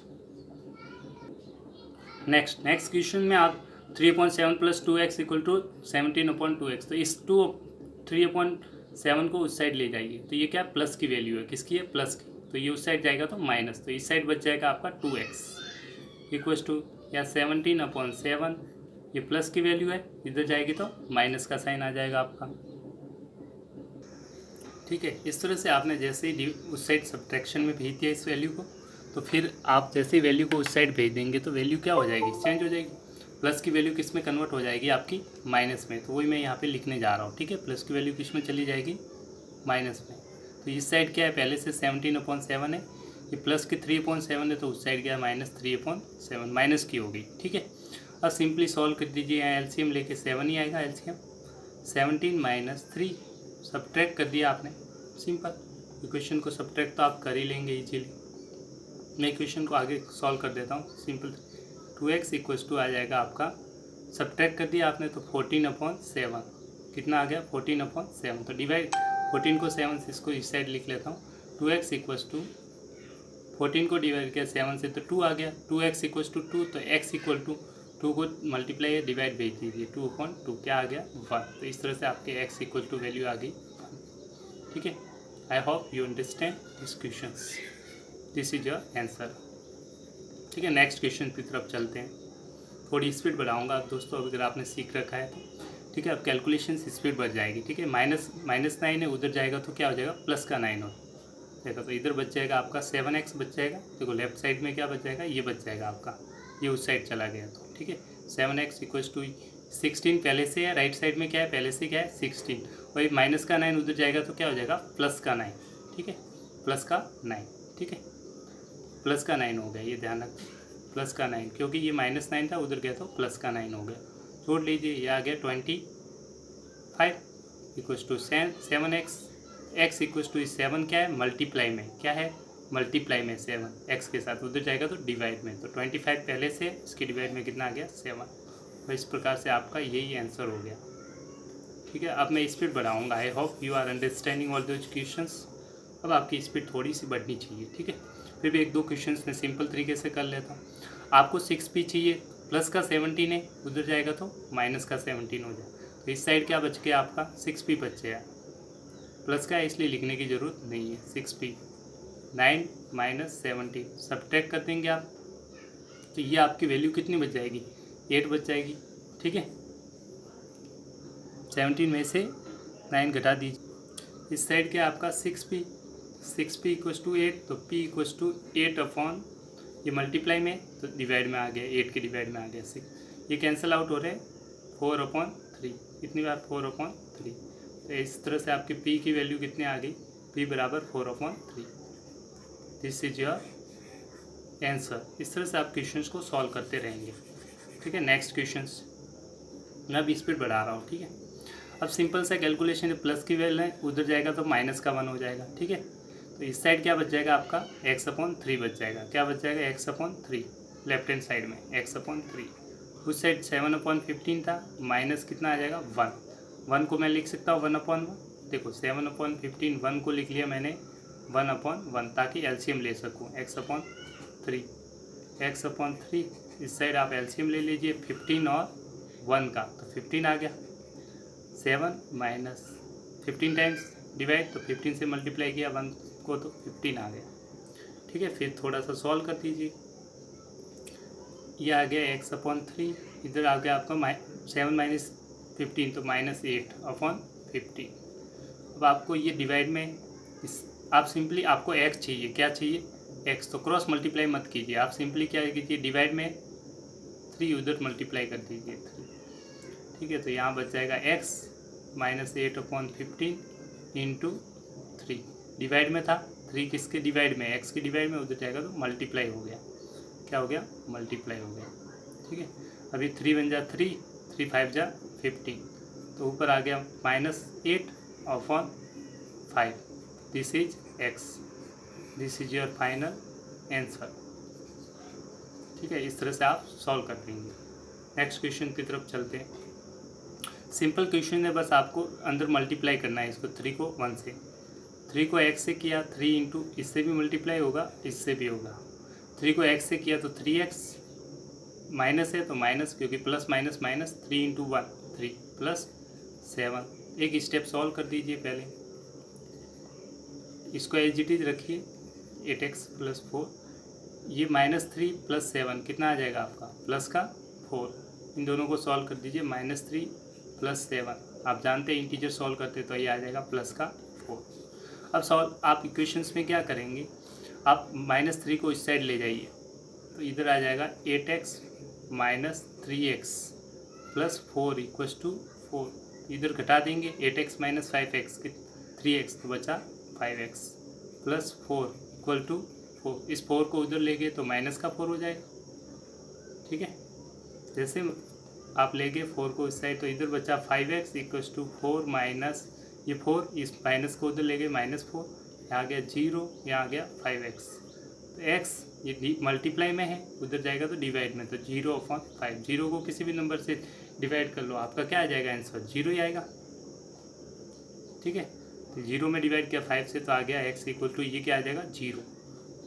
क्वेश्चन में आप 3/7 + 2x इक्वल टू 17/2x, तो इस 3/7 को उस साइड ले जाइए, तो ये क्या प्लस की वैल्यू है, किसकी है, प्लस की, तो ये उस साइड जाएगा तो माइनस, तो इस साइड बच जाएगा आपका 2x इक्वल टू, या 17/7, ये प्लस की वैल्यू है, इधर जाएगी तो माइनस का साइन आ जाएगा आपका, ठीक है। इस तरह से आपने जैसे ही उस साइड सब्ट्रैक्शन में भेज दिया इस वैल्यू को, तो फिर आप जैसे ही वैल्यू को उस साइड भेज देंगे तो वैल्यू क्या हो जाएगी, चेंज हो जाएगी। प्लस की वैल्यू किस में कन्वर्ट हो जाएगी, आपकी माइनस में। तो वही मैं यहाँ पे लिखने जा रहा हूँ, ठीक है। प्लस की वैल्यू किस में चली जाएगी, माइनस में। तो इस साइड क्या है, पहले से 17/7 है, ये प्लस की 3/7 है, तो उस साइड क्या है, -3/7 माइनस की होगी, ठीक है। अब सिंपली सॉल्व कर दीजिए, यहाँ एलसीएम लेके 7 ही आएगा एलसीएम। 17 - 3 सब्ट्रैक्ट कर दिया आपने, सिंपल। इक्वेशन को सब्ट्रैक्ट तो आप कर ही लेंगे इजीली। मैं इक्वेशन को आगे सॉल्व कर देता हूँ, सिंपल। 2x = आ जाएगा आपका, सब्ट्रैक्ट कर दिया आपने तो 14/7 कितना आ गया, 14/7। तो डिवाइड 14 को 7 से, इसको इस साइड लिख लेता हूँ। 2x = 14 को डिवाइड किया 7 से तो 2 आ गया। 2x = 2, तो x = 2 को मल्टीप्लाई डिवाइड भेज दीजिए, 2/2 क्या आ गया, 1। तो इस तरह से आपके x = वैल्यू आ गई 1, ठीक है। आई hope you understand this question, this is your answer, ठीक है। नेक्स्ट क्वेश्चन की तरफ चलते हैं। थोड़ी स्पीड बढ़ाऊंगा दोस्तों, अगर आपने सीख रखा है तो, ठीक है। अब कैलकुलेशन स्पीड बढ़ जाएगी, ठीक है। -9 है, उधर जाएगा तो क्या हो जाएगा, प्लस का 9 हो जाएगा। तो इधर बच जाएगा आपका 7x बच जाएगा। देखो लेफ्ट साइड में क्या बच जाएगा, ये बच जाएगा आपका, ये उस साइड चला गया तो, ठीक है। 7x = 16 पहले से है, राइट साइड में क्या है, पहले से क्या है 16, वही माइनस का 9 उधर जाएगा तो क्या हो जाएगा, प्लस का 9, ठीक है। प्लस का 9, ठीक है। प्लस का 9 हो गया, ये ध्यान रखना, प्लस का 9, क्योंकि ये -9 था, उधर गया तो प्लस का 9 हो गया। जोड़ लीजिए, ये आ गया 25 = 7x। x = 7 क्या है, मल्टीप्लाई में, क्या है, मल्टीप्लाई में 7 x के साथ, उधर जाएगा तो डिवाइड में। तो 25 पहले से, इसके डिवाइड में कितना आ गया, 7। तो इस प्रकार से आपका यही आंसर हो गया, ठीक है। अब मैं स्पीड बढ़ाऊंगा। I hope you are understanding all those questions. अब आपकी स्पीड थोड़ी सी बढ़नी चाहिए, ठीक है। फिर भी 1-2 क्वेश्चंस मैं सिंपल तरीके से कर लेता हूँ। आपको 6p चाहिए, प्लस का 17 है, उधर जाएगा तो माइनस का 17 हो जाए। तो इस साइड क्या बच गया आपका, 6p बच गया। प्लस का है इसलिए लिखने की ज़रूरत नहीं है। 6p 9 - 17 सब्ट्रैक्ट कर देंगे आप, तो ये आपकी वैल्यू कितनी बच जाएगी, 8 बच जाएगी, ठीक है। 17 में से 9 घटा दीजिए। इस साइड क्या आपका 6p = 8, तो p = 8 ये मल्टीप्लाई में, तो डिवाइड में आ गया, 8 के डिवाइड में आ गया 6। ये कैंसिल आउट हो रहे हैं, 4/3, कितनी बार, 4/3। तो इस तरह से आपकी p की वैल्यू कितनी आ गई, p = 4/3। This is your answer. इस तरह से आप क्वेश्चंस को सॉल्व करते रहेंगे, ठीक है। नेक्स्ट क्वेश्चंस मैं अब स्पीड बढ़ा रहा हूँ, ठीक है। अब सिंपल सा कैलकुलेशन है, प्लस की वैल्यू है, उधर जाएगा तो माइनस का 1 हो जाएगा, ठीक है। तो इस साइड क्या बच जाएगा आपका, x/3 बच जाएगा। क्या बच जाएगा, x/3 लेफ्ट हैंड साइड में, x/3। उस साइड 7/15 था, माइनस कितना आ जाएगा, 1 को मैं लिख सकता हूँ 1/1। देखो 7/15, 1 को लिख लिया मैंने 1/1, ताकि एलसीएम ले सकूँ, x/3। इस साइड आप एलसीएम ले लीजिए 15 और 1 का, तो 15 आ गया। 7 - 15 टाइम्स डिवाइड, तो 15 से मल्टीप्लाई किया 1 को, तो 15 आ गया, ठीक है। फिर थोड़ा सा सॉल्व कर दीजिए, ये आ गया x/3, इधर आ गया आपका 7 - 15, तो -8/15। अब आपको ये डिवाइड में आप सिंपली, आपको x चाहिए, क्या चाहिए, x, तो क्रॉस मल्टीप्लाई मत कीजिए, आप सिंपली क्या कीजिए, डिवाइड में 3 उधर मल्टीप्लाई कर दीजिए 3, ठीक है। तो यहाँ बच जाएगा x -8/15 × 3, डिवाइड में था 3, किसके डिवाइड में, x के डिवाइड में, उधर जाएगा तो मल्टीप्लाई हो गया, क्या हो गया, मल्टीप्लाई हो गया, ठीक है। अभी 3 बन जा 3, 3 5 जा 15, तो ऊपर आ गया -8/5। This is x, this is your final answer, ठीक है। इस तरह से आप सॉल्व कर देंगे। नेक्स्ट क्वेश्चन की तरफ चलते हैं। सिंपल क्वेश्चन है, बस आपको अंदर मल्टीप्लाई करना है इसको, 3 को 1 से, 3 को x से किया, 3 इंटू इससे भी मल्टीप्लाई होगा, इससे भी होगा। 3 को x से किया तो 3x, माइनस है तो माइनस, क्योंकि प्लस माइनस माइनस, 3 × 1 3 + 7। एक स्टेप सॉल्व कर दीजिए पहले, इसको एज इट इज रखिए, 8x + 4, ये -3 + 7 कितना आ जाएगा आपका, प्लस का 4। इन दोनों को सॉल्व कर दीजिए, -3 + 7, आप जानते हैं इंटीजर सॉल्व करते तो ये आ जाएगा प्लस का 4। अब सॉल्व आप इक्वेशंस में क्या करेंगे, आप -3 को इस साइड ले जाइए तो इधर आ जाएगा 8x minus 3x plus 4 equals to 4। इधर घटा देंगे 8x माइनस 5x के 3x तो बचा 5x प्लस 4 इक्वल टू 4। इस 4 को उधर ले गए तो माइनस का 4 हो जाएगा, ठीक है। जैसे आप ले गए 4 को इस साइड तो इधर बचा 5x इक्वल्स टू 4 माइनस ये 4, इस माइनस को उधर ले गए -4, यहाँ गया 0, यहाँ गया 5x। तो x ये मल्टीप्लाई में है, उधर जाएगा तो डिवाइड में, तो 0/5। 0 को किसी भी नंबर से डिवाइड कर लो, आपका क्या आ जाएगा आंसर, 0 ही आएगा, ठीक है। तो 0 में डिवाइड किया 5 से तो आ गया x इक्वल टू ये क्या आ जाएगा 0।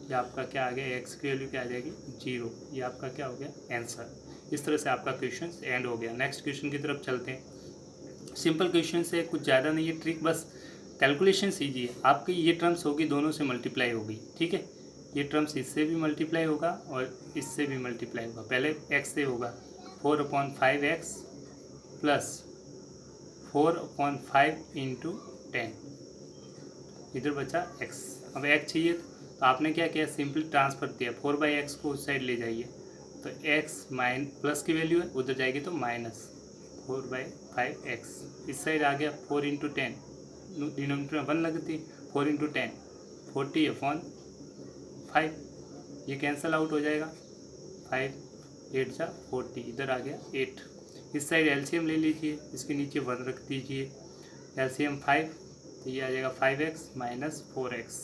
ये आपका क्या आ गया, x की वैल्यू क्या आ जाएगी 0। ये आपका क्या हो गया आंसर। इस तरह से आपका क्वेश्चन एंड हो गया। नेक्स्ट क्वेश्चन की तरफ चलते हैं। सिंपल क्वेश्चन से, कुछ ज़्यादा नहीं है, ट्रिक बस कैलकुलेशन कीजिए। आपकी ये टर्म्स होगी, दोनों से मल्टीप्लाई होगी, ठीक है। ये टर्म्स इससे भी मल्टीप्लाई होगा और इससे भी मल्टीप्लाई होगा। पहले x से होगा 4/5x प्लस 4/5 इंटू 10, इधर बचा x। अब x चाहिए तो आपने क्या किया, सिंपली ट्रांसफर दिया, 4/x को उस साइड ले जाइए तो x प्लस की वैल्यू है, उधर जाएगी तो माइनस 4/5x। इस साइड आ गया 4 इंटू 10, डिनोमिनेटर में 1 लगती, 4 इंटू 10 40/5, ये कैंसिल आउट हो जाएगा, 5 8 जा 40, इधर आ गया 8। इस साइड एलसीएम ले लीजिए, इसके नीचे 1 रख दीजिए, एलसीएम 5 तो ये आ जाएगा 5x माइनस 4x,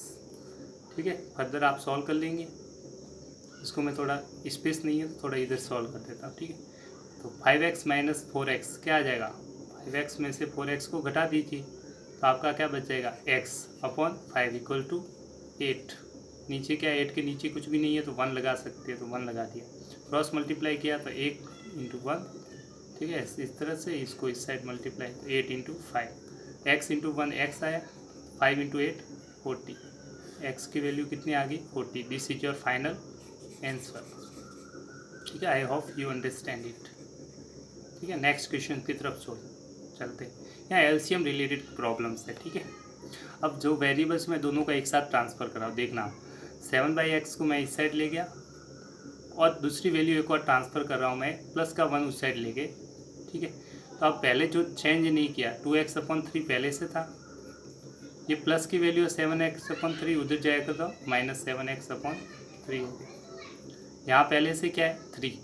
ठीक है। फर्दर आप सॉल्व कर लेंगे, इसको मैं थोड़ा स्पेस नहीं है तो थोड़ा इधर सॉल्व कर देता हूँ, ठीक है। तो 5x माइनस 4x क्या आ जाएगा, 5x में से 4x को घटा दीजिए तो आपका क्या बच जाएगा, x/5 इक्वल टू 8। नीचे क्या, 8 के नीचे कुछ भी नहीं है तो 1 लगा सकते हैं, तो 1 लगा दिया। क्रॉस मल्टीप्लाई किया तो 8 इंटू 1, ठीक है। इस तरह से इसको इस साइड मल्टीप्लाई तो 8 इंटू 5, x इंटू 1 x आया, 5 इंटू 8 40, x की वैल्यू कितनी आ गई 40। This is your final answer, ठीक है। आई होप यू अंडरस्टैंड इट, ठीक है। नेक्स्ट क्वेश्चन की तरफ चलते हैं। यहाँ एलसीएम रिलेटेड प्रॉब्लम्स है, ठीक है। अब जो वेरिएबल्स में दोनों का एक साथ ट्रांसफ़र कराओ, देखना 7/x को मैं इस साइड ले गया और दूसरी वैल्यू एक और ट्रांसफ़र कर रहा हूँ मैं, प्लस का 1 उस साइड ले गए, ठीक है। तो अब पहले जो चेंज नहीं किया, 2x/3 पहले से था, ये प्लस की वैल्यू 7x/3 उधर जाएगा तो -7x/3 हो गया। यहाँ पहले से क्या है 3,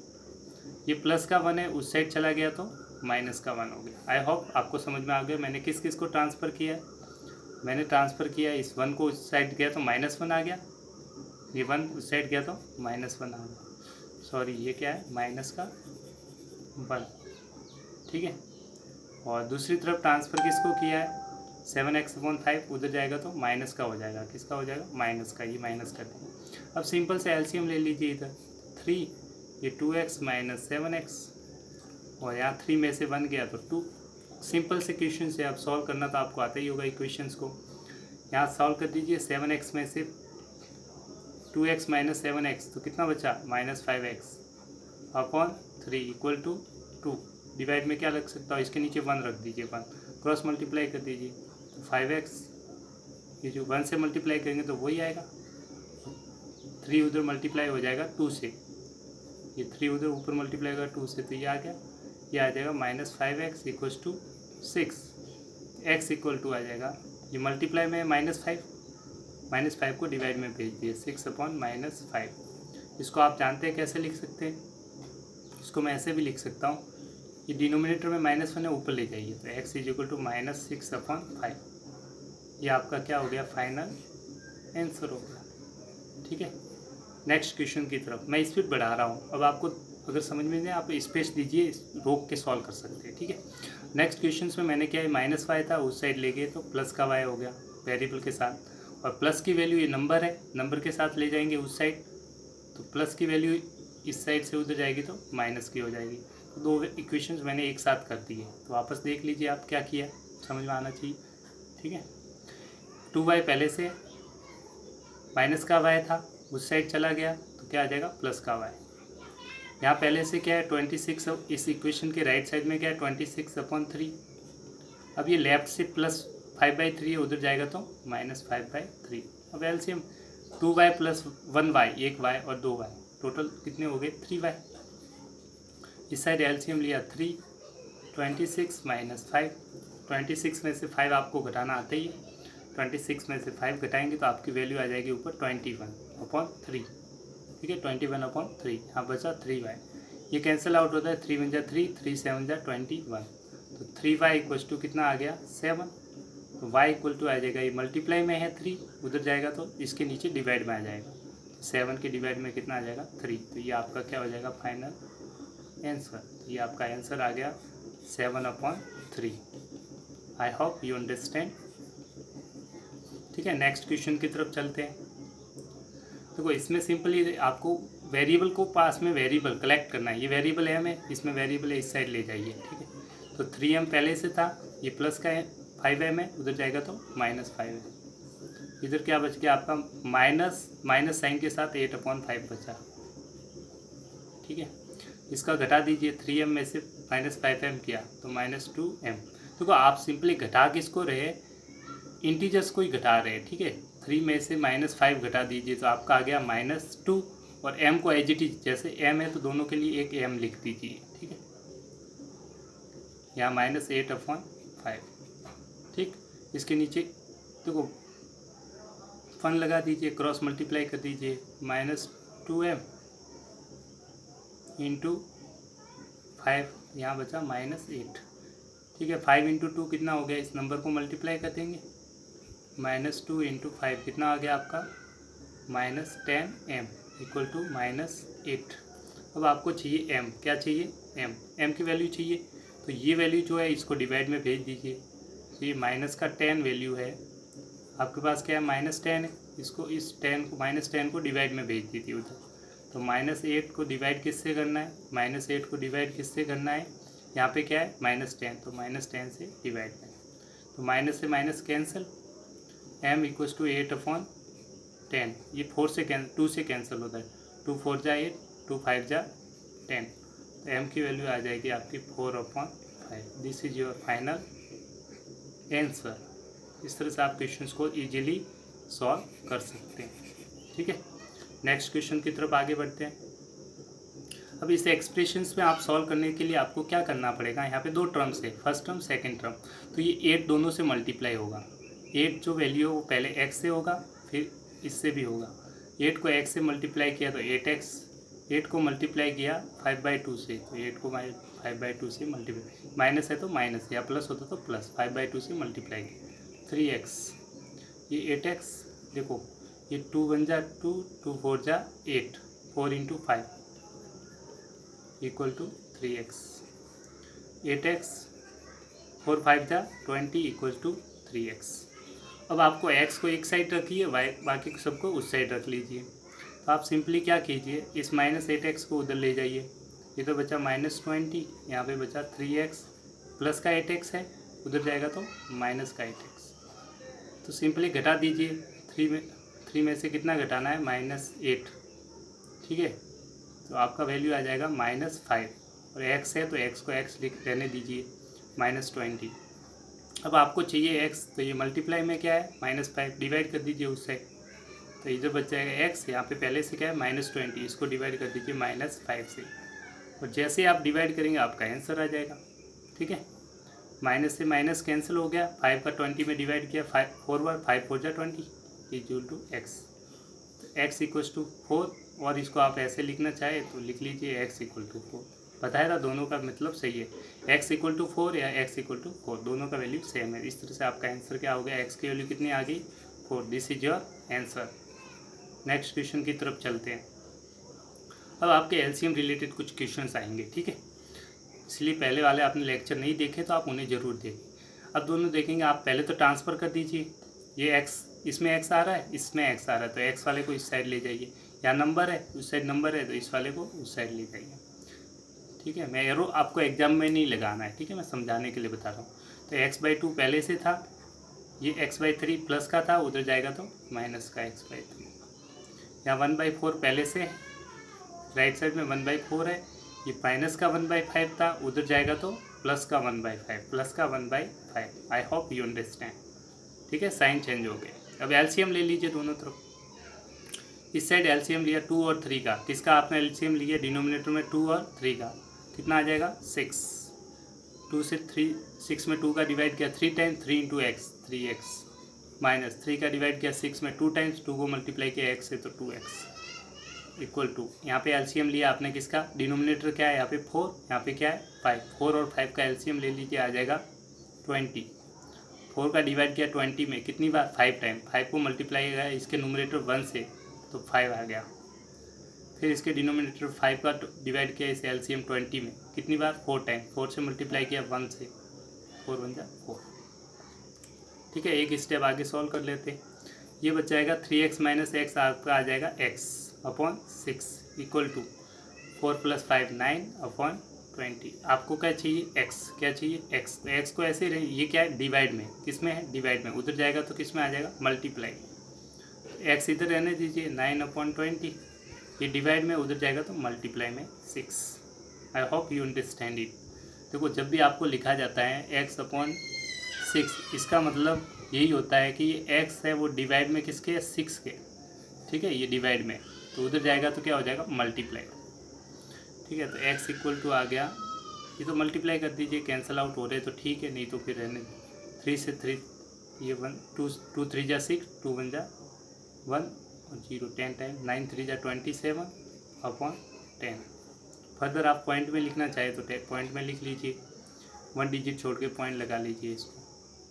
ये प्लस का 1 है, उस साइड चला गया तो माइनस का 1 हो गया। आई होप आपको समझ में आ गया मैंने किस किस को ट्रांसफ़र किया है। मैंने ट्रांसफ़र किया इस 1 को उस साइड गया तो -1 आ गया, ये 1 उस साइड गया तो -1 आ गया, सॉरी ये क्या है माइनस का 1, ठीक है। और दूसरी तरफ ट्रांसफ़र किसको किया है, 7x/5 उधर जाएगा तो माइनस का हो जाएगा, किसका हो जाएगा माइनस का, ये माइनस कर देंगे। अब सिंपल से एलसीएम ले लीजिए, इधर 3, ये 2x माइनस 7x और यहाँ 3 में से 1 गया तो 2। सिंपल से क्वेश्चन से आप सॉल्व करना तो आपको आता ही होगा इक्वेशंस को। यहाँ सॉल्व कर दीजिए, 7x में से 2x माइनस 7x तो कितना बचा -5x/3 इक्वल टू 2। डिवाइड में क्या लग सकता है, इसके नीचे 1 रख दीजिए, 1 क्रॉस मल्टीप्लाई कर दीजिए तो 5x, ये जो 1 से मल्टीप्लाई करेंगे तो वही आएगा, 3 उधर मल्टीप्लाई हो जाएगा 2 से, ये 3 उधर ऊपर मल्टीप्लाई होगा 2 से तो ये आ गया, ये आ जाएगा -5x equals to 6, x equal to आ जाएगा, ये मल्टीप्लाई में -5 को डिवाइड में भेज दिए 6/-5। इसको आप जानते हैं कैसे लिख सकते हैं, इसको मैं ऐसे भी लिख सकता हूँ, ये डिनोमिनेटर में -1 है, ऊपर ले जाइए तो x इज इक्वल टू -6/5। ये आपका क्या हो गया फाइनल आंसर होगा, ठीक है। नेक्स्ट क्वेश्चन की तरफ मैं स्पीड बढ़ा रहा हूँ, अब आपको अगर समझ में नहीं आप स्पेस दीजिए, रोक के सॉल्व कर सकते हैं, ठीक है। नेक्स्ट क्वेश्चन में मैंने क्या है -y था, उस साइड ले गए तो प्लस का y हो गया वेरिएबल के साथ, और प्लस की वैल्यू ये नंबर है, नंबर के साथ ले जाएंगे उस साइड तो प्लस की वैल्यू इस साइड से उधर जाएगी तो माइनस की हो जाएगी। तो 2 इक्वेशंस मैंने एक साथ कर दिए, तो वापस देख लीजिए आप क्या किया, समझ में आना चाहिए, ठीक है। 2y पहले से माइनस का y था, उस साइड चला गया तो क्या आ जाएगा प्लस का y। यहाँ पहले से क्या है 26, इस इक्वेशन के राइट साइड में क्या है 26/3। अब ये लेफ्ट से 5/3 है, उधर जाएगा तो -5/3। अब एलसीएम 2y + 1y, 1y और 2y, टोटल कितने हो गए 3y। इस साइड एलसीएम लिया 3, 26 - 5, 26 में से 5 आपको घटाना आता ही है, 26 में से 5 घटाएंगे तो आपकी वैल्यू आ जाएगी ऊपर 21/3, ठीक है, 21/3। यहाँ बचा 3y, ये कैंसिल आउट होता है, 3 × 1 = 3, 3 × 7 = 21, तो 3y = कितना आ गया 7। तो y = आ जाएगा, ये मल्टीप्लाई में है 3, उधर जाएगा तो इसके नीचे डिवाइड में आ जाएगा, 7 के डिवाइड में कितना आ जाएगा 3, तो ये आपका क्या हो जाएगा फाइनल आंसर। तो ये आपका आंसर आ गया 7/3। आई होप यू अंडरस्टैंड। ठीक है, नेक्स्ट क्वेश्चन की तरफ चलते हैं। देखो इसमें सिंपली आपको वेरिएबल को पास में वेरिएबल कलेक्ट करना है, ये वेरिएबल है हमें, इसमें वेरिएबल है, इस साइड ले जाइए, ठीक है। तो 3m पहले से था, ये प्लस का है, 5m है, उधर जाएगा तो -5 है। इधर क्या बच गया आपका माइनस साइन के साथ 8/5 बचा, ठीक है। इसका घटा दीजिए, 3m में से -5m किया तो -2m। देखो आप सिंपली घटा किसको रहे, इंटीजर्स को ही घटा रहे हैं, ठीक है। 3 में से -5 घटा दीजिए तो आपका आ गया -2, और m को एज इट इज, जैसे m है तो दोनों के लिए एक m लिख दीजिए, ठीक है। यहाँ -8/5, ठीक। इसके नीचे देखो फन लगा दीजिए, क्रॉस मल्टीप्लाई कर दीजिए, -2m × 5, यहाँ बचा -8, ठीक है। 5 × 2 कितना हो गया, इस नंबर को मल्टीप्लाई कर देंगे, -2 × 5 कितना आ गया आपका -10m = -8। अब आपको चाहिए m, क्या चाहिए m की वैल्यू चाहिए, तो ये वैल्यू जो है इसको डिवाइड में भेज दीजिए। तो ये -10 वैल्यू है आपके पास, क्या है -10 है, इसको इस 10 को -10 को डिवाइड में भेज दीजिए उधर। तो -8 को डिवाइड किससे करना है, -8 को डिवाइड किससे करना है, यहाँ पे क्या है -10, तो -10 से डिवाइड में, तो माइनस से माइनस कैंसिल, m = 8/10, ये 2 से कैंसिल होता है, 2 × 4 = 8, 2 × 5 = 10, तो m की वैल्यू आ जाएगी आपकी 4/5। This is your final answer. इस तरह से आप क्वेश्चंस को इजीली सॉल्व कर सकते हैं, ठीक है। नेक्स्ट क्वेश्चन की तरफ आगे बढ़ते हैं। अब इस एक्सप्रेशंस में आप सॉल्व करने के लिए आपको क्या करना पड़ेगा, यहाँ पे 2 टर्म्स है, फर्स्ट टर्म सेकंड टर्म, तो ये 8 दोनों से मल्टीप्लाई होगा। 8 जो वैल्यू है वो पहले x से होगा, फिर इससे भी होगा। 8 को x से मल्टीप्लाई किया तो 8x, 8 को मल्टीप्लाई किया 5/2 से, तो 8 को 5/2 से मल्टीप्लाई, माइनस है तो माइनस, या प्लस होता तो प्लस, 5/2 से मल्टीप्लाई किया 3x, ये 8x, देखो ये 2 × 1 = 2, 2 × 4 = 8, 4 × 5 = 3x, 8x, 4 × 5 = 20 = 3x। अब आपको x को एक साइड रखिए, बाकी सबको उस साइड रख लीजिए। तो आप सिंपली क्या कीजिए, इस -8x को उधर ले जाइए, ये तो बचा -20, यहाँ पे बचा 3x, प्लस का 8x है, उधर जाएगा तो माइनस का 8x। तो सिंपली घटा दीजिए, 3 में से कितना घटाना है -8, ठीक है। तो आपका वैल्यू आ जाएगा -5, और x है तो x को x लिख रहने दीजिए, -20। अब आपको चाहिए x, तो ये मल्टीप्लाई में क्या है -5, डिवाइड कर दीजिए उस साइड, तो इधर बच जाएगा x, यहाँ पे पहले से क्या है -20, इसको डिवाइड कर दीजिए -5 से, और जैसे आप डिवाइड करेंगे आपका आंसर आ जाएगा, ठीक है। माइनस से माइनस कैंसिल हो गया, 5 का 20 में डिवाइड किया, 4 बार, 5 × 4 = 20 = x, तो x = 4, और इसको आप ऐसे लिखना चाहे तो लिख लीजिए x = 4। बताया था दोनों का मतलब सही है, x = 4 या x = 4, दोनों का वैल्यू सेम है। इस तरह से आपका आंसर क्या हो गया, x की वैल्यू कितनी आ गई 4, this is your answer. Next question की तरफ चलते हैं। अब आपके एलसीएम रिलेटेड कुछ क्वेश्चंस आएंगे, ठीक है, इसलिए पहले वाले आपने लेक्चर नहीं देखे तो आप उन्हें ज़रूर देखें। अब दोनों देखेंगे, आप पहले तो ट्रांसफ़र कर दीजिए, ये x, इसमें x आ रहा है, इसमें x आ रहा है, तो x वाले को इस साइड ले जाइए, या नंबर है उस साइड नंबर है तो इस वाले को उस साइड ले जाइए, ठीक है। मैं एरो आपको एग्जाम में नहीं लगाना है, ठीक है, मैं समझाने के लिए बता रहा हूँ। तो x/2 पहले से था, ये x/3 प्लस का था, उधर जाएगा तो माइनस का x/3। यहाँ 1/4 पहले से है, राइट साइड में 1/4 है, ये माइनस का 1/5 था, उधर जाएगा तो प्लस का 1/5, प्लस का 1/5। आई होप यू अंडरस्टैंड। ठीक है, साइन चेंज हो गए। अब एलसीएम ले लीजिए दोनों तरफ। इस साइड एलसीएम लिया 2 और 3 का, किसका आपने एलसीएम लिया डिनोमिनेटर में 2 और 3 का, कितना आ जाएगा 6। 2 से 3, 6 में 2 का डिवाइड किया 3 time, 3 into x 3x, minus 3 का डिवाइड किया 6 में 2 टाइम्स, 2 को मल्टीप्लाई किया x से तो 2x इक्वल टू, यहाँ पे एलसीएम लिया आपने किसका, डिनोमिनेटर क्या है यहाँ पे 4, यहाँ पे क्या है 5, 4 और 5 का एलसीएम ले लीजिए, आ जाएगा 20। 4 का डिवाइड किया 20 में कितनी बार 5 टाइम, 5 को मल्टीप्लाई किया इसके नोमिनेटर 1 से तो 5 आ गया। फिर इसके डिनोमिनेटर 5 का डिवाइड किया इस एलसीएम 20 में कितनी बार 4 टाइम, 4 से मल्टीप्लाई किया 1 से, 4 बन जाए 4। ठीक है, एक स्टेप आगे सॉल्व कर लेते हैं। ये बच जाएगा 3x माइनस एक्स, आपका आ जाएगा x upon 6 equal to 4 + 5 9 upon 20। आपको क्या चाहिए x, क्या चाहिए x, तो x को ऐसे रहे, ये क्या है डिवाइड में, किस में है डिवाइड में, उधर जाएगा तो किस में आ जाएगा मल्टीप्लाई, x इधर रहने दीजिए 9 अपॉन 20, ये डिवाइड में उधर जाएगा तो मल्टीप्लाई में 6। आई होप यू अंडरस्टैंड इट। देखो जब भी आपको लिखा जाता है x अपॉन 6, इसका मतलब यही होता है कि ये x है वो डिवाइड में किसके है 6 के, ठीक है, ये डिवाइड में तो उधर जाएगा तो क्या हो जाएगा मल्टीप्लाई। ठीक है, तो x इक्वल टू आ गया, ये तो मल्टीप्लाई कर दीजिए, कैंसिल आउट हो रहे तो ठीक है, नहीं तो फिर रहने 3 से 3 ये 1 2 3 जा 6, 2 1 जा 1 और 0 10 टाइम 9 3 जा 27 अपॉन 10। फर्दर आप पॉइंट में लिखना चाहे तो पॉइंट में लिख लीजिए, 1 डिजिट छोड़ के पॉइंट लगा लीजिए, इसको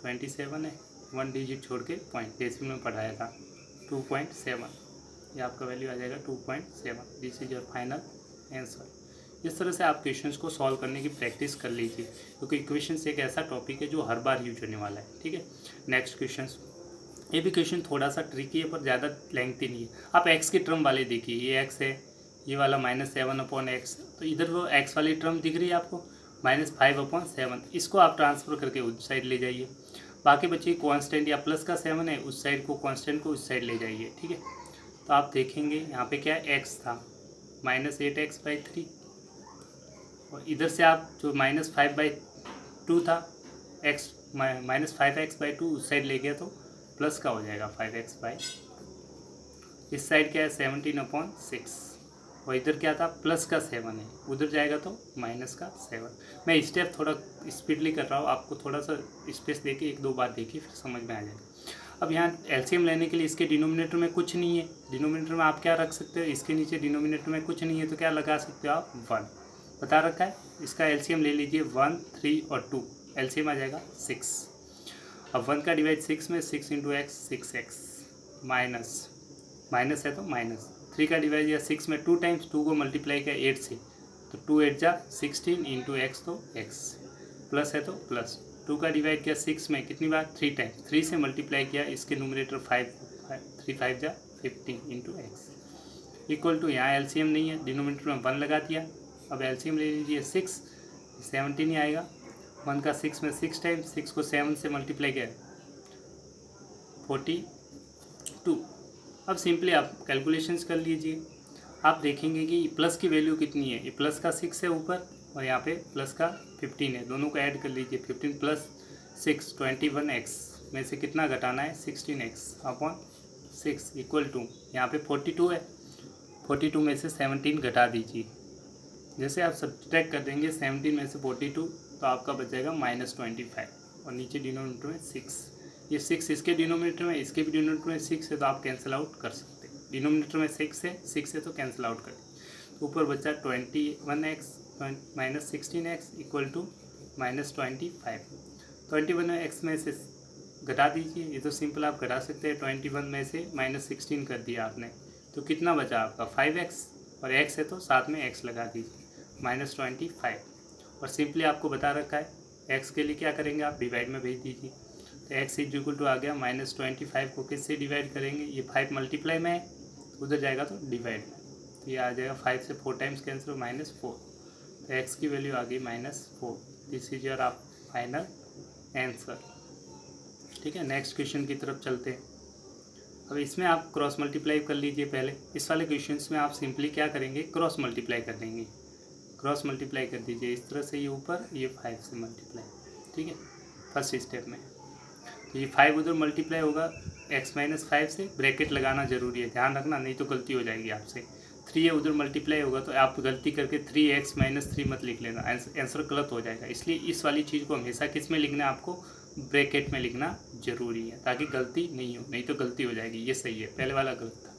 27 है, 1 डिजिट छोड़ के पॉइंट, डेसिमल में पढ़ाया था 2.7, ये आपका वैल्यू आ जाएगा 2.7। This is your final answer. इस तरह से आप क्वेश्चंस को सॉल्व करने की प्रैक्टिस कर लीजिए, क्योंकि इक्वेशंस एक ऐसा टॉपिक है जो हर बार यूज होने वाला है। ठीक है, नेक्स्ट क्वेश्चंस, ये भी क्वेश्चन थोड़ा सा ट्रिकी है पर ज़्यादा लेंथी नहीं है। आप x के टर्म वाले देखिए, ये x है, ये वाला -7 अपॉन x, तो इधर वो x वाली टर्म दिख रही है आपको -5 अपॉन 7, इसको आप ट्रांसफ़र करके उस साइड ले जाइए। बाकी बच्चे कांस्टेंट या प्लस का 7 है, उस साइड को कांस्टेंट को उस साइड ले जाइए। ठीक है, तो आप देखेंगे यहाँ पे क्या x था -8x/3, और इधर से आप जो -5/2 था x -5x/2 उस साइड ले गया तो प्लस का हो जाएगा 5x/, इस साइड क्या है 17 अपॉन 6, और इधर क्या था प्लस का 7 है, उधर जाएगा तो माइनस का 7। मैं स्टेप थोड़ा स्पीडली कर रहा हूँ, आपको थोड़ा सा स्पेस देके 1-2 बार देखिए फिर समझ में आ जाएगा। अब यहाँ एलसीएम लेने के लिए इसके डिनोमिनेटर में कुछ नहीं है, डिनोमिनेटर में आप क्या रख सकते हो, इसके नीचे डिनोमिनेटर में कुछ नहीं है तो क्या लगा सकते हो आप 1 बता रखा है। इसका एलसीएम ले लीजिए 1 3 और 2, एलसीएम आ जाएगा 6। अब 1 का डिवाइड 6 में 6 इंटू एक्स 6x, माइनस है तो माइनस, 3 का डिवाइड या 6 में 2 टाइम्स, 2 को मल्टीप्लाई किया 8 से तो 2 8 जा 16 इंटू एक्स तो x, प्लस है तो प्लस, 2 का डिवाइड किया 6 में कितनी बार 3 टाइम्स, 3 से मल्टीप्लाई किया इसके नोमिनेटर 5, 3 5 जा 15 इंटू एक्स इक्वल टू, यहाँ एलसीएम नहीं है, डिनोमिनेटर में 1 लगा दिया। अब एलसीएम ले लीजिए 6, 17 ही आएगा, 1 का 6 में 6 टाइम्स, 6 को 7 से मल्टीप्लाई किया 42। अब सिंपली आप कैलकुलेशंस कर लीजिए, आप देखेंगे कि प्लस की वैल्यू कितनी है, ये प्लस का 6 है ऊपर और यहाँ पे प्लस का 15 है, दोनों को ऐड कर लीजिए, 15 प्लस 6 21x में से कितना घटाना है 16x अपॉन 6 इक्वल टू, यहाँ पे 42 है, 42 में से 17 घटा दीजिए, जैसे आप सब्ट्रैक्ट कर देंगे 17 में से 42 तो आपका बच जाएगा -25, और नीचे डिनोमिनेटर में 6, ये 6 इसके डिनोमिनेटर में, इसके भी डिनोमिनेटर में 6 है तो आप कैंसिल आउट कर सकते हैं, डिनोमिनेटर में 6 है तो कैंसिल आउट कर, तो ऊपर बचा 21x -16x equal to -25, 21x में से घटा दीजिए, ये तो सिंपल आप घटा सकते हैं, 21 में से -16 कर दिया आपने तो कितना बचा आपका 5x, और x है तो साथ में x लगा दीजिए -25, और सिंपली आपको बता रखा है x के लिए क्या करेंगे आप डिवाइड में भेज दीजिए, तो x इज इक्वल टू आ गया -25 को किससे डिवाइड करेंगे, ये 5 मल्टीप्लाई में है उधर जाएगा तो डिवाइड में, तो ये आ जाएगा 5 से 4 टाइम्स कैंसिल -4, तो x की वैल्यू आ गई -4। दिस इज योर आप फाइनल आंसर। ठीक है, नेक्स्ट क्वेश्चन की तरफ चलते हैं। अब इसमें आप क्रॉस मल्टीप्लाई कर लीजिए, पहले इस वाले क्वेश्चंस में आप सिंपली क्या करेंगे क्रॉस मल्टीप्लाई कर देंगे, क्रॉस मल्टीप्लाई कर दीजिए इस तरह से, ये ऊपर ये 5 से मल्टीप्लाई। ठीक है, फर्स्ट स्टेप में तो ये 5 उधर मल्टीप्लाई होगा x-5 से, ब्रैकेट लगाना जरूरी है, ध्यान रखना, नहीं तो गलती हो जाएगी आपसे। 3 उधर मल्टीप्लाई होगा तो आप गलती करके 3x-3 मत लिख लेना, आंसर गलत हो जाएगा। इसलिए इस वाली चीज़ को हमेशा किस में लिखना है, आपको ब्रैकेट में लिखना जरूरी है, ताकि गलती नहीं हो, नहीं तो गलती हो जाएगी। ये सही है, पहले वाला गलत था,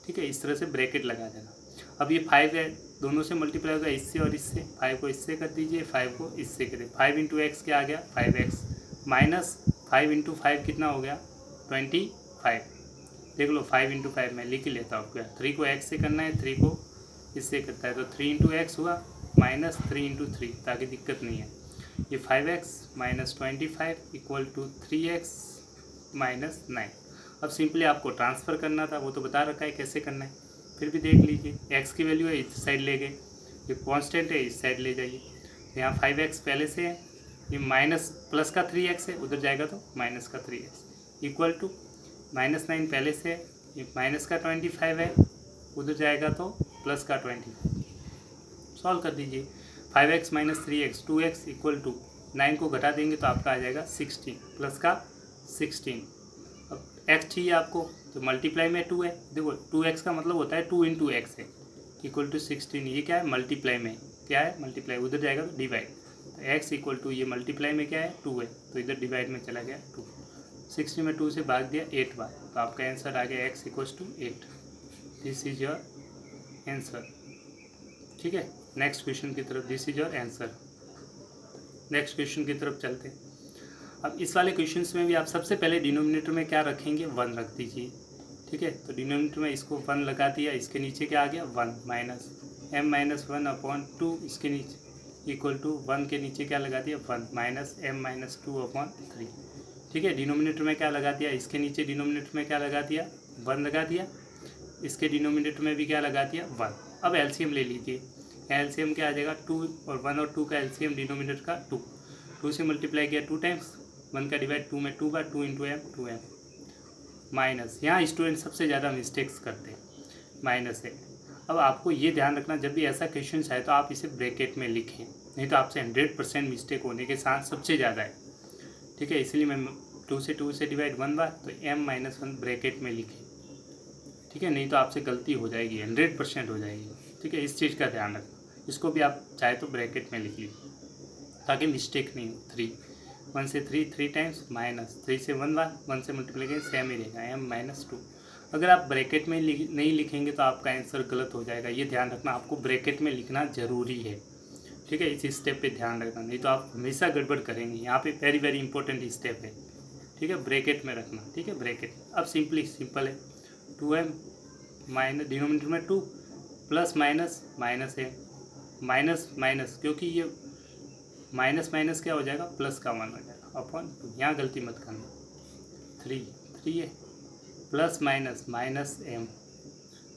ठीक है। इस तरह से ब्रैकेट लगा देना। अब ये 5 है, दोनों से मल्टीप्लाई होगा, इससे और इससे। 5 को इससे कर दीजिए, 5 को इससे करें। 5 इंटू एक्स क्या आ गया, 5x माइनस 5 इंटू 5 कितना हो गया, 25। देख लो 5 इंटू 5 मैं लिख ही लेता हूँ क्या, 3 को x से करना है, 3 को इससे करता है, तो 3 इंटू एक्स हुआ माइनस 3 इंटू 3, ताकि दिक्कत नहीं है। ये 5x minus 25 equal to 3x minus 9। अब सिंपली आपको ट्रांसफ़र करना था, वो तो बता रखा है कैसे करना है, फिर भी देख लीजिए। x की वैल्यू है, इस साइड ले गए, ये कांस्टेंट है, इस साइड ले जाइए। यहाँ 5x पहले से है, ये माइनस प्लस का 3x है, उधर जाएगा तो माइनस का 3x इक्वल टू -9 पहले से है, ये माइनस का 25 है, उधर जाएगा तो प्लस का 25। सॉल्व कर दीजिए। 5x minus 3x 2x equal to 9 को घटा देंगे तो आपका आ जाएगा 16 प्लस का 16। अब x चाहिए आपको, तो मल्टीप्लाई में 2 है, देखो 2x का मतलब होता है 2 इंटू एक्स है, इक्वल टू 16। ये क्या है, मल्टीप्लाई में क्या है, मल्टीप्लाई, उधर जाएगा तो डिवाइड, तो x इक्वल टू ये मल्टीप्लाई में क्या है 2 है, तो इधर डिवाइड में चला गया 2। 16 में 2 से भाग दिया 8 बार, तो आपका आंसर आ गया x equal to 8। This is your answer, ठीक है। नेक्स्ट क्वेश्चन की तरफ, this is your answer. Next question की तरफ चलते हैं। अब इस वाले क्वेश्चंस में भी आप सबसे पहले डिनोमिनेटर में क्या रखेंगे, 1 रख दीजिए, ठीक है। तो डिनोमिनेटर में इसको 1 लगा दिया, इसके नीचे क्या आ गया 1 माइनस m-1/2, इसके नीचे इक्वल टू 1 के नीचे क्या लगा दिया 1 माइनस m-2/3, ठीक है। डिनोमिनेटर में क्या लगा दिया, इसके नीचे डिनोमिनेटर में क्या लगा दिया 1 लगा दिया, इसके डिनोमिनेटर में भी क्या लगा दिया 1। अब एलसीएम ले लीजिए, एलसीएम क्या आ जाएगा 2 और 1 और 2 का एलसीएम डिनोमिनेटर का 2 से मल्टीप्लाई किया 2 टाइम्स, 1 का डिवाइड 2 में 2 बार, 2 इंटू एम 2m माइनस। यहाँ स्टूडेंट सबसे ज़्यादा मिस्टेक्स करते हैं, माइनस है। अब आपको ये ध्यान रखना, जब भी ऐसा क्वेश्चन आए तो आप इसे ब्रैकेट में लिखें, नहीं तो आपसे 100% मिस्टेक होने के साथ सबसे ज़्यादा है, ठीक है। इसलिए मैं 2 से डिवाइड 1 बार, तो m-1 ब्रैकेट में लिखें, ठीक है, नहीं तो आपसे गलती हो जाएगी, 100% हो जाएगी, ठीक है। इस चीज़ का ध्यान रखना। इसको भी आप चाहे तो ब्रैकेट में लिख लीजिए, ताकि मिस्टेक नहीं हो। 1 से 3 टाइम्स माइनस 3 से 1 बार, 1 से मल्टीप्लाई करें सेम ही रहेगा m-2। अगर आप ब्रैकेट में नहीं लिखेंगे तो आपका आंसर गलत हो जाएगा, ये ध्यान रखना। आपको ब्रैकेट में लिखना ज़रूरी है, ठीक है। इस स्टेप पे ध्यान रखना, नहीं तो आप हमेशा गड़बड़ करेंगे। यहाँ पे वेरी वेरी इंपॉर्टेंट स्टेप है, ठीक है, ब्रैकेट में रखना, ठीक है, ब्रैकेट। अब सिंपल है, 2m माइनस डिनोमिनेटर में 2 प्लस माइनस माइनस है, माइनस माइनस, क्योंकि ये माइनस माइनस क्या हो जाएगा प्लस का 1 हो जाएगा अपॉन 2, यहाँ गलती मत करना। 3 है, plus minus minus m,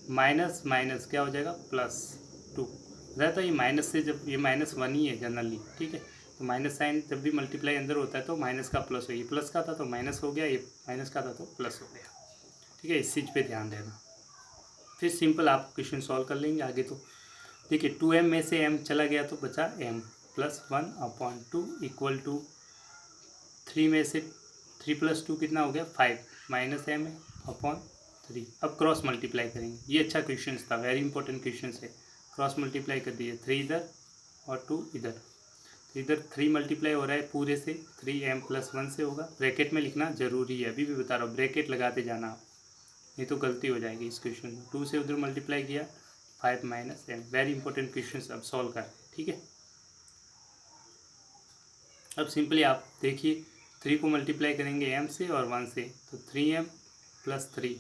minus minus क्या हो जाएगा प्लस 2 रहता है। ये माइनस से, जब ये -1 ही है जनरली, ठीक है, तो माइनस साइन जब भी मल्टीप्लाई अंदर होता है तो माइनस का प्लस हो, ये प्लस का था तो माइनस हो गया, ये माइनस का था तो प्लस हो गया, ठीक है। इस चीज़ पे ध्यान देना, फिर सिंपल आप क्वेश्चन सॉल्व कर लेंगे आगे। तो देखिए 2m में से m चला गया तो बचा m प्लस 1/2 इक्वल टू 3 में से 3 + 2 कितना हो गया 5 माइनस m अपॉन 3। अब क्रॉस मल्टीप्लाई करेंगे, ये अच्छा क्वेश्चन था, वेरी इंपॉर्टेंट क्वेश्चन है। क्रॉस मल्टीप्लाई कर दीजिए, 3 इधर और 2 इधर, तो इधर 3 मल्टीप्लाई हो रहा है पूरे से, 3m + 1 से होगा। ब्रैकेट में लिखना जरूरी है, अभी भी बता रहा हूँ, ब्रैकेट लगाते जाना आप, नहीं तो गलती हो जाएगी इस क्वेश्चन में। 2 से उधर मल्टीप्लाई किया 5 minus m, very important question अब सॉल्व कर, ठीक है। अब सिंपली आप देखिए 3 को मल्टीप्लाई करेंगे m से और 1 से, तो 3m + 3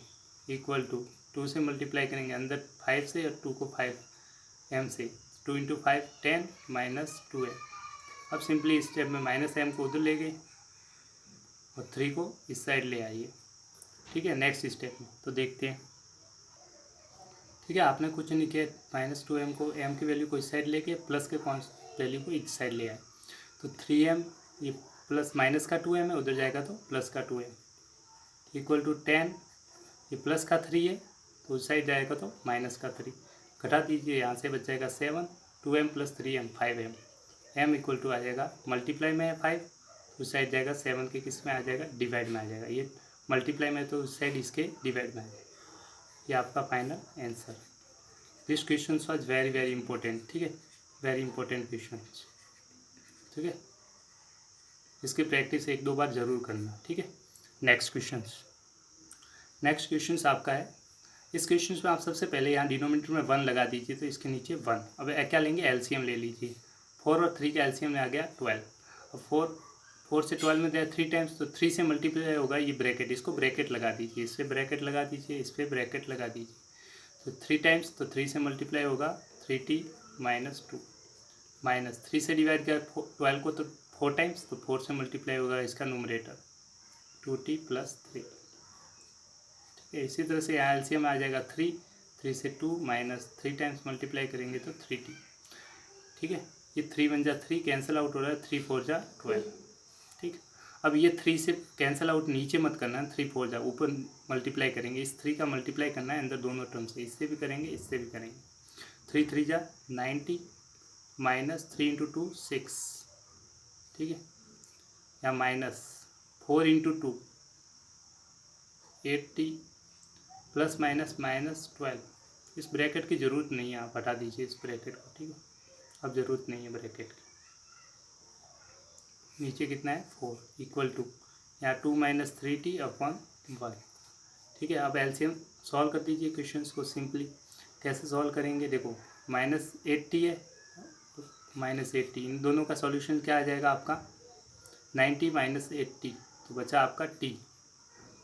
इक्वल टू 2 से मल्टीप्लाई करेंगे अंदर 5 से और 2 को 5m से, 2 इंटू 5 10 माइनस 2m। अब सिंपली इस स्टेप में माइनस m को उधर ले गए और 3 को इस साइड ले आइए, ठीक है। नेक्स्ट स्टेप में तो देखते हैं, ठीक है, आपने कुछ नहीं किया, -2m को m की वैल्यू को इस साइड लेके प्लस के वैल्यू को इस साइड ले आए, तो 3m ये प्लस माइनस का 2m है, उधर जाएगा तो प्लस का 2m इक्वल टू 10, ये प्लस का 3 है तो उस साइड जाएगा तो माइनस का 3, घटा दीजिए, यहाँ से बच जाएगा 7, 2m + 3m 5m, m equal to आ जाएगा, मल्टीप्लाई में है 5 उस साइड जाएगा 7 के किस में आ जाएगा, डिवाइड में आ जाएगा। ये मल्टीप्लाई में तो उस साइड इसके डिवाइड में आ जाएगा। ये आपका final answer. This question was very very important, ठीक है, वेरी इंपॉर्टेंट क्वेश्चन, ठीक है। इसकी प्रैक्टिस 1-2 बार जरूर करना, ठीक है। नेक्स्ट क्वेश्चन आपका है, इस क्वेश्चन में आप सबसे पहले यहाँ डिनोमिनेटर में 1 लगा दीजिए, तो इसके नीचे 1। अब क्या लेंगे, एलसीएम ले लीजिए। 4 और 3 का एलसीएम में आ गया 12। अब 4 से 12 में दिया 3 टाइम्स, तो 3 से मल्टीप्लाई होगा ये ब्रैकेट, इसको ब्रैकेट लगा दीजिए, इस पर ब्रैकेट लगा दीजिए, इस पर ब्रैकेट लगा दीजिए। तो 3 टाइम्स, तो 3 से मल्टीप्लाई होगा 3t - 2, माइनस 3 से डिवाइड किया 12 को, तो 4 टाइम्स, तो 4 से मल्टीप्लाई होगा इसका न्यूमरेटर 2t + 3, ठीक है। इसी तरह से यहाँ एलसीएम आ जाएगा 3 से 2 - 3 टाइम्स मल्टीप्लाई करेंगे तो 3t, ठीक है। ये 3 × 1 = 3 कैंसिल आउट हो रहा है, 3 × 4 = 12, ठीक। अब ये 3 से कैंसिल आउट नीचे मत करना है, 3 × 4 = ऊपर मल्टीप्लाई करेंगे, इस 3 का मल्टीप्लाई करना है अंदर दोनों टर्म से, इससे भी करेंगे, इससे भी करेंगे। 3 × 3 = 90 -3 × 2 6, ठीक है। या -4 × 2 80 ± -12। इस ब्रैकेट की ज़रूरत नहीं है, आप हटा दीजिए इस ब्रैकेट को, ठीक है। अब ज़रूरत नहीं है ब्रैकेट की। नीचे कितना है 4 = यहाँ 2 - 3t/1, ठीक है। अब एलसीएम सॉल्व कर दीजिए क्वेश्चंस को सिंपली। कैसे सॉल्व करेंगे, देखो -8t है, -8t, इन दोनों का सॉल्यूशन क्या आ जाएगा आपका 90 - 8t, तो बचा आपका t,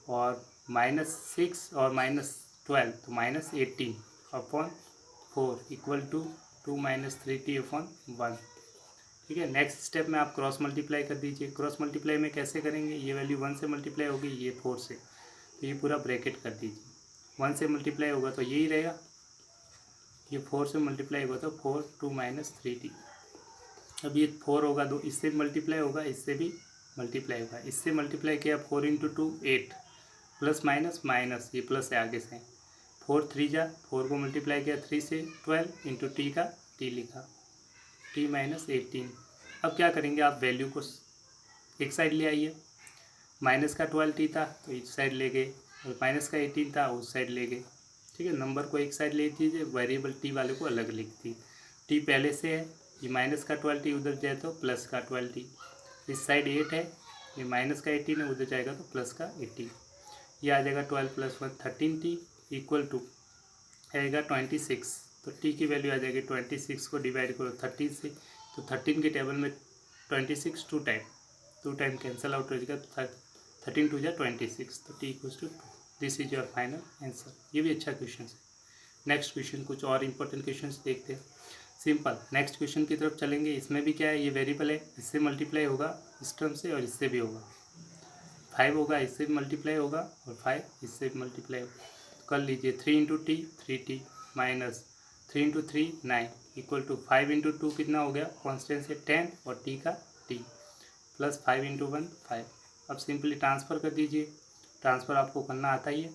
और -6 और -12, तो -18/4 = 2 - 3t/1, ठीक है। नेक्स्ट स्टेप में आप क्रॉस मल्टीप्लाई कर दीजिए। क्रॉस मल्टीप्लाई में कैसे करेंगे, ये वैल्यू 1 से मल्टीप्लाई होगी, ये 4 से, तो ये पूरा ब्रैकेट कर दीजिए। 1 से मल्टीप्लाई होगा तो यही रहेगा, ये 4 से मल्टीप्लाई होगा तो 4 2 - 3t। अब ये 4 होगा, दो इससे मल्टीप्लाई होगा, इससे भी मल्टीप्लाई होगा, इससे मल्टीप्लाई किया 4 × 2 8, प्लस माइनस माइनस, ये प्लस है आगे से, 4 × 3 = 4 को मल्टीप्लाई किया 3 से 12 × t का t लिखा, t - 18। अब क्या करेंगे, आप वैल्यू को एक साइड ले आइए, माइनस का 12t था तो इस साइड ले गए, और माइनस का 18 था उस साइड ले गए, ठीक है। नंबर को एक साइड ले दीजिए, वेरिएबल t वाले को अलग लिख दी। t पहले से है, ये माइनस का 12t उधर जाए तो प्लस का 12t, इस साइड 8 है, ये माइनस का 18 है, उधर जाएगा तो प्लस का 18, ये आ जाएगा 12 + 1 13t = आएगा 26। तो t की वैल्यू आ जाएगी 26 को डिवाइड करो 13 से, तो 13 के टेबल में 26 2 टाइम कैंसिल आउट हो जाएगा, तो 13 × 2 = 26, तो t = 2। This is your final answer. ये भी अच्छा क्वेश्चन है। नेक्स्ट क्वेश्चन, कुछ और इंपॉर्टेंट क्वेश्चन देखते हैं। सिंपल, नेक्स्ट क्वेश्चन की तरफ चलेंगे। इसमें भी क्या है, ये वेरिएबल है, इससे मल्टीप्लाई होगा इस टर्म से, और इससे भी होगा 5 होगा, इससे भी मल्टीप्लाई होगा, और 5 इससे भी मल्टीप्लाई होगा। तो कर लीजिए 3 × t 3t माइनस 3 × 3 9 = 5 × 2 कितना हो गया, कॉन्स्टेंट से 10, और t का t, प्लस 5 × 1 5। अब सिंपली ट्रांसफ़र कर दीजिए, ट्रांसफ़र आपको करना आता ही है।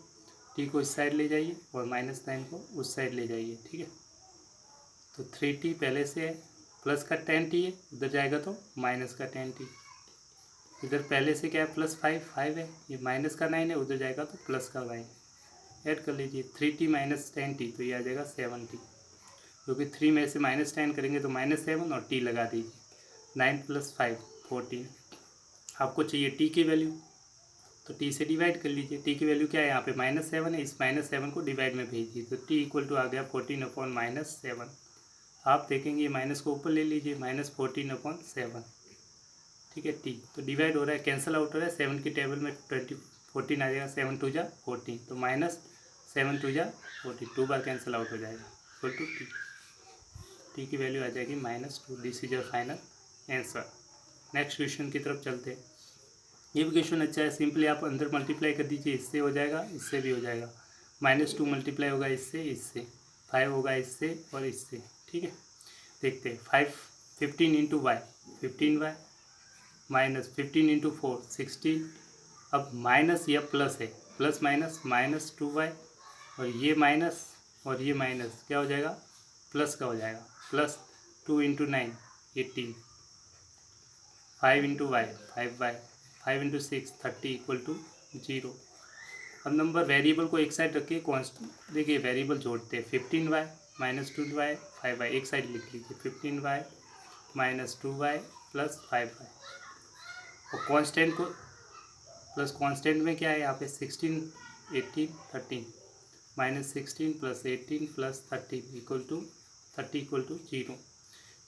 t को इस साइड ले जाइए और -9 को उस साइड ले जाइए, ठीक है। तो 3t पहले से है, प्लस का 10t है, उधर जाएगा तो माइनस का 10t, इधर पहले से क्या है प्लस 5 है, ये माइनस का 9 है, उधर जाएगा तो प्लस का 9, ऐड कर लीजिए 3t - 10t, तो ये आ जाएगा 7t, क्योंकि 3 में से -10 करेंगे तो -7 और t लगा दीजिए, 9 + 5 14। आपको चाहिए t की वैल्यू, तो t से डिवाइड कर लीजिए। t की वैल्यू क्या है, यहाँ पे -7 है, इस -7 को डिवाइड में भेजिए, तो t = आ गया 14/-7। आप देखेंगे माइनस को ऊपर ले लीजिए, -14/7, ठीक है। t तो डिवाइड हो रहा है, कैंसिल आउट हो रहा है, 7 की टेबल में 14 आ जाएगा, 7 × 2 = 14, तो -7 × 2 = 14, 2 बार कैंसिल आउट हो जाएगा, इक्वल टू t की वैल्यू आ जाएगी -2। This is your final answer. Next question की तरफ चलते हैं। ये भी क्वेश्चन अच्छा है, सिंपली आप अंदर मल्टीप्लाई कर दीजिए, इससे हो जाएगा, इससे भी हो जाएगा, -2 मल्टीप्लाई होगा इससे 5 होगा इससे और इससे, ठीक है। देखते हैं 15 × y 15y -15 × 4 16। अब माइनस या प्लस है, प्लस माइनस -2y, और ये माइनस और ये माइनस क्या हो जाएगा, प्लस का हो जाएगा, +2 × 9 18, 5 into y 5y, 5 into 6 30 equal to 0। अब नंबर वेरिएबल को एक साइड रखिए, कॉन्स्टेंट देखिए वेरिएबल जोड़ते हैं। 15y माइनस 2y 5y एक साइड लिख लीजिए, 15y minus 2y plus 5y, और कांस्टेंट को प्लस कांस्टेंट में क्या है यहाँ पे 16 18 13 minus 16 plus 18 plus 13 equal to 30 equal to 0।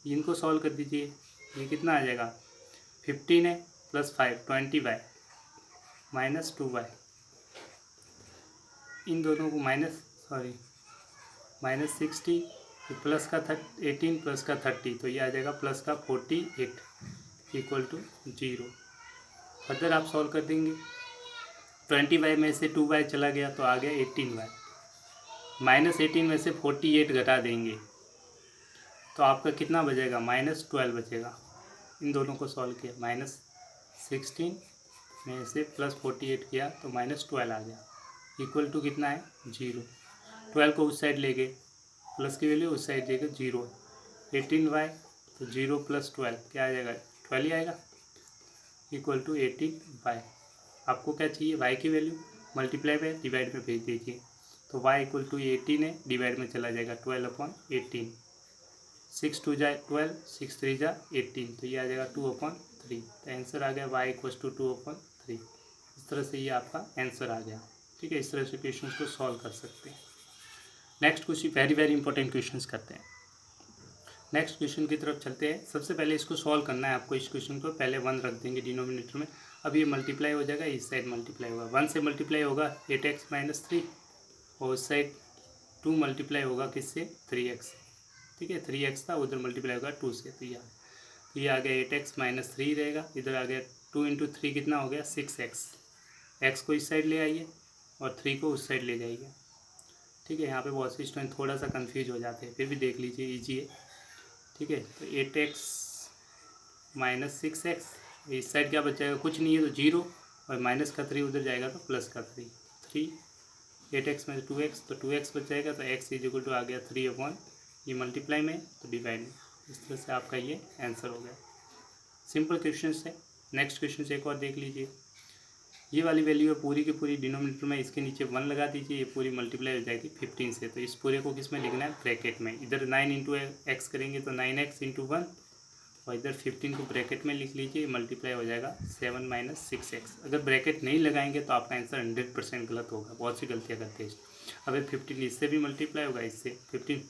इनको सॉल्व कर दीजिए, ये कितना आ जाएगा 15 है प्लस 5 20y माइनस 2y, इन दोनों को माइनस 60 प्लस का 18 प्लस का 30, तो ये आ जाएगा प्लस का 48 इक्वल टू 0। फर्दर आप सॉल्व कर देंगे, 20y में से 2y चला गया तो आ गया 18y, माइनस 18 में से 48 घटा देंगे तो आपका कितना बचेगा -12 बचेगा। इन दोनों को सॉल्व किया, -16 में से प्लस 48 किया तो -12 आ गया, इक्वल टू कितना है 0। 12 को उस साइड ले गए, प्लस की वैल्यू उस साइड देगा 0। 18y तो 0 प्लस 12 क्या आ जाएगा 12 ही आएगा, इक्वल टू 18y। आपको क्या चाहिए y की वैल्यू, मल्टीप्लाई में डिवाइड में भेज दीजिए, तो y इक्वल टू 18 है, डिवाइड में चला जाएगा 12/18, 6 2 जा 12 6 3 जा 18, तो ये आ जाएगा 2/3। तो आंसर आ गया y इक्वल टू 2/3। इस तरह से ये आपका आंसर आ गया। ठीक है, इस तरह से क्वेश्चन को सॉल्व कर सकते हैं। Next question very very important question करते हैं। नेक्स्ट क्वेश्चन की तरफ चलते हैं। सबसे पहले इसको सॉल्व करना है आपको। इस क्वेश्चन को पहले 1 रख देंगे डिनोमिनेटर में। अब ये मल्टीप्लाई हो जाएगा, इस साइड मल्टीप्लाई होगा, 1 से मल्टीप्लाई होगा 8x माइनस 3, और उस साइड 2 मल्टीप्लाई होगा किससे 3x। ठीक है, 3x था, उधर मल्टीप्लाई होगा 2 से, तो ये आ गया 8x माइनस 3 रहेगा। इधर आ गया 2 इंटू 3 कितना हो गया 6x। x को इस साइड ले आइए और 3 को उस साइड ले जाइए। ठीक है, यहाँ पे बहुत से स्टूडेंट थोड़ा सा कंफ्यूज हो जाते हैं, फिर भी देख लीजिए, ईजी है। ठीक है, तो 8x माइनस 6x, इस साइड क्या बच जाएगा, कुछ नहीं है तो 0, और माइनस का 3 उधर जाएगा तो प्लस का 3 8x में 2x, तो 2x बच जाएगा, तो x इज इक्वल टू आ गया 3/, ये मल्टीप्लाई में तो डिवाइड में। इस तरह से आपका ये आंसर हो गया। सिंपल क्वेश्चन है। नेक्स्ट क्वेश्चन से एक और देख लीजिए। ये वाली वैल्यू है पूरी की पूरी डिनोमिनेटर में, इसके नीचे 1 लगा दीजिए, ये पूरी मल्टीप्लाई हो जाएगी 15 से। तो इस पूरे को किस में लिखना है, ब्रैकेट में। इधर 9 इंटू एक्स करेंगे तो 9x इंटू 1, और इधर 15 को ब्रैकेट में लिख लीजिए, मल्टीप्लाई हो जाएगा 7 माइनस 6x। अगर ब्रैकेट नहीं लगाएंगे तो आपका आंसर 100% गलत होगा, बहुत सी गलतियाँ करते हैं। अगर 15 इससे भी मल्टीप्लाई होगा, इससे 15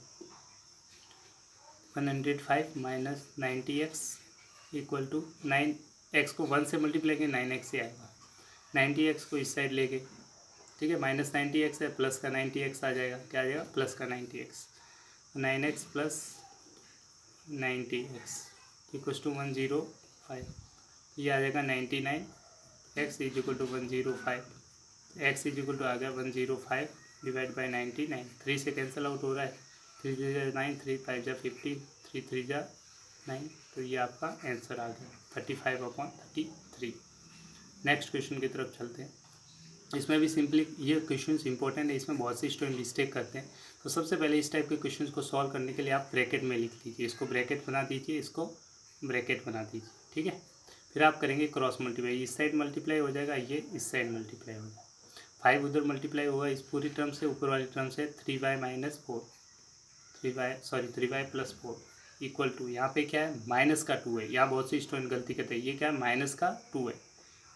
105 minus 90x equal to 9x को 1 से मल्टीप्लाई किया 9x से आएगा। 90x को इस साइड लेके, ठीक है, माइनस 90x है, प्लस का 90x आ जाएगा, क्या आ जाएगा प्लस का 90x, 9x plus 90x equal to 105, ये आ जाएगा 99x is equal to 105, x is equal to आ गया 105 डिवाइड बाई 99, 3 से कैंसिल आउट हो रहा है, 3 3 जा 9, 3 5 जा 15, 3 3 जा 9, तो ये आपका आंसर आ गया 35/33। नेक्स्ट क्वेश्चन की तरफ चलते हैं। इसमें भी सिंपली ये क्वेश्चन इंपॉर्टेंट है, इसमें बहुत से स्टूडेंट मिस्टेक करते हैं। तो सबसे पहले इस टाइप के क्वेश्चन को सॉल्व करने के लिए आप ब्रैकेट में लिख लीजिए, इसको ब्रैकेट बना दीजिए, इसको ब्रैकेट बना दीजिए। ठीक है, फिर आप करेंगे क्रॉस मल्टीप्लाई, इस साइड मल्टीप्लाई हो जाएगा, ये इस साइड मल्टीप्लाई हो जाएगा, 5 उधर मल्टीप्लाई होगा इस पूरी टर्म से, ऊपर वाली टर्म से 3y minus 4, 3y plus 4 equal to, यहाँ पे क्या है माइनस का 2 है, यहाँ बहुत से स्टूडेंट गलती करते हैं, ये क्या है माइनस का 2 है,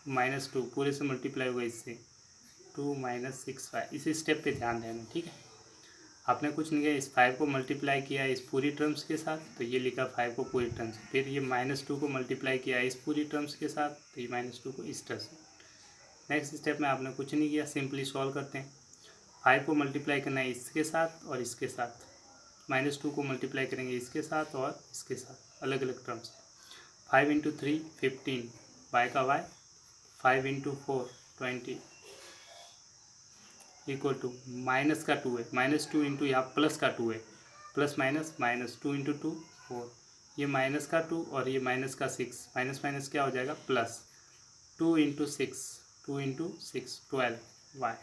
-2 पूरे से मल्टीप्लाई होगा इससे 2 माइनस 6y, इसी स्टेप पे ध्यान देना। ठीक है, आपने कुछ नहीं किया, इस 5 को मल्टीप्लाई किया इस पूरी टर्म्स के साथ, तो ये लिखा 5 को पूरी टर्म्स, फिर ये -2 को मल्टीप्लाई किया इस पूरी टर्म्स के साथ, तो ये -2 को इस तरह से। नेक्स्ट स्टेप में आपने कुछ नहीं किया, सिंपली सॉल्व करते हैं। 5 को मल्टीप्लाई करना है इसके साथ और इसके साथ, -2 को मल्टीप्लाई करेंगे इसके साथ और इसके साथ, अलग अलग टर्म्स। 5 इंटू 3 15, y का y, 5 into 4 20 equal to minus का 2 है, -2 इंटू यहाँ प्लस का 2 है, प्लस माइनस -2 इंटू 2 4, ये माइनस का 2 और ये माइनस का 6, माइनस माइनस क्या हो जाएगा प्लस, 2 इंटू 6 12y।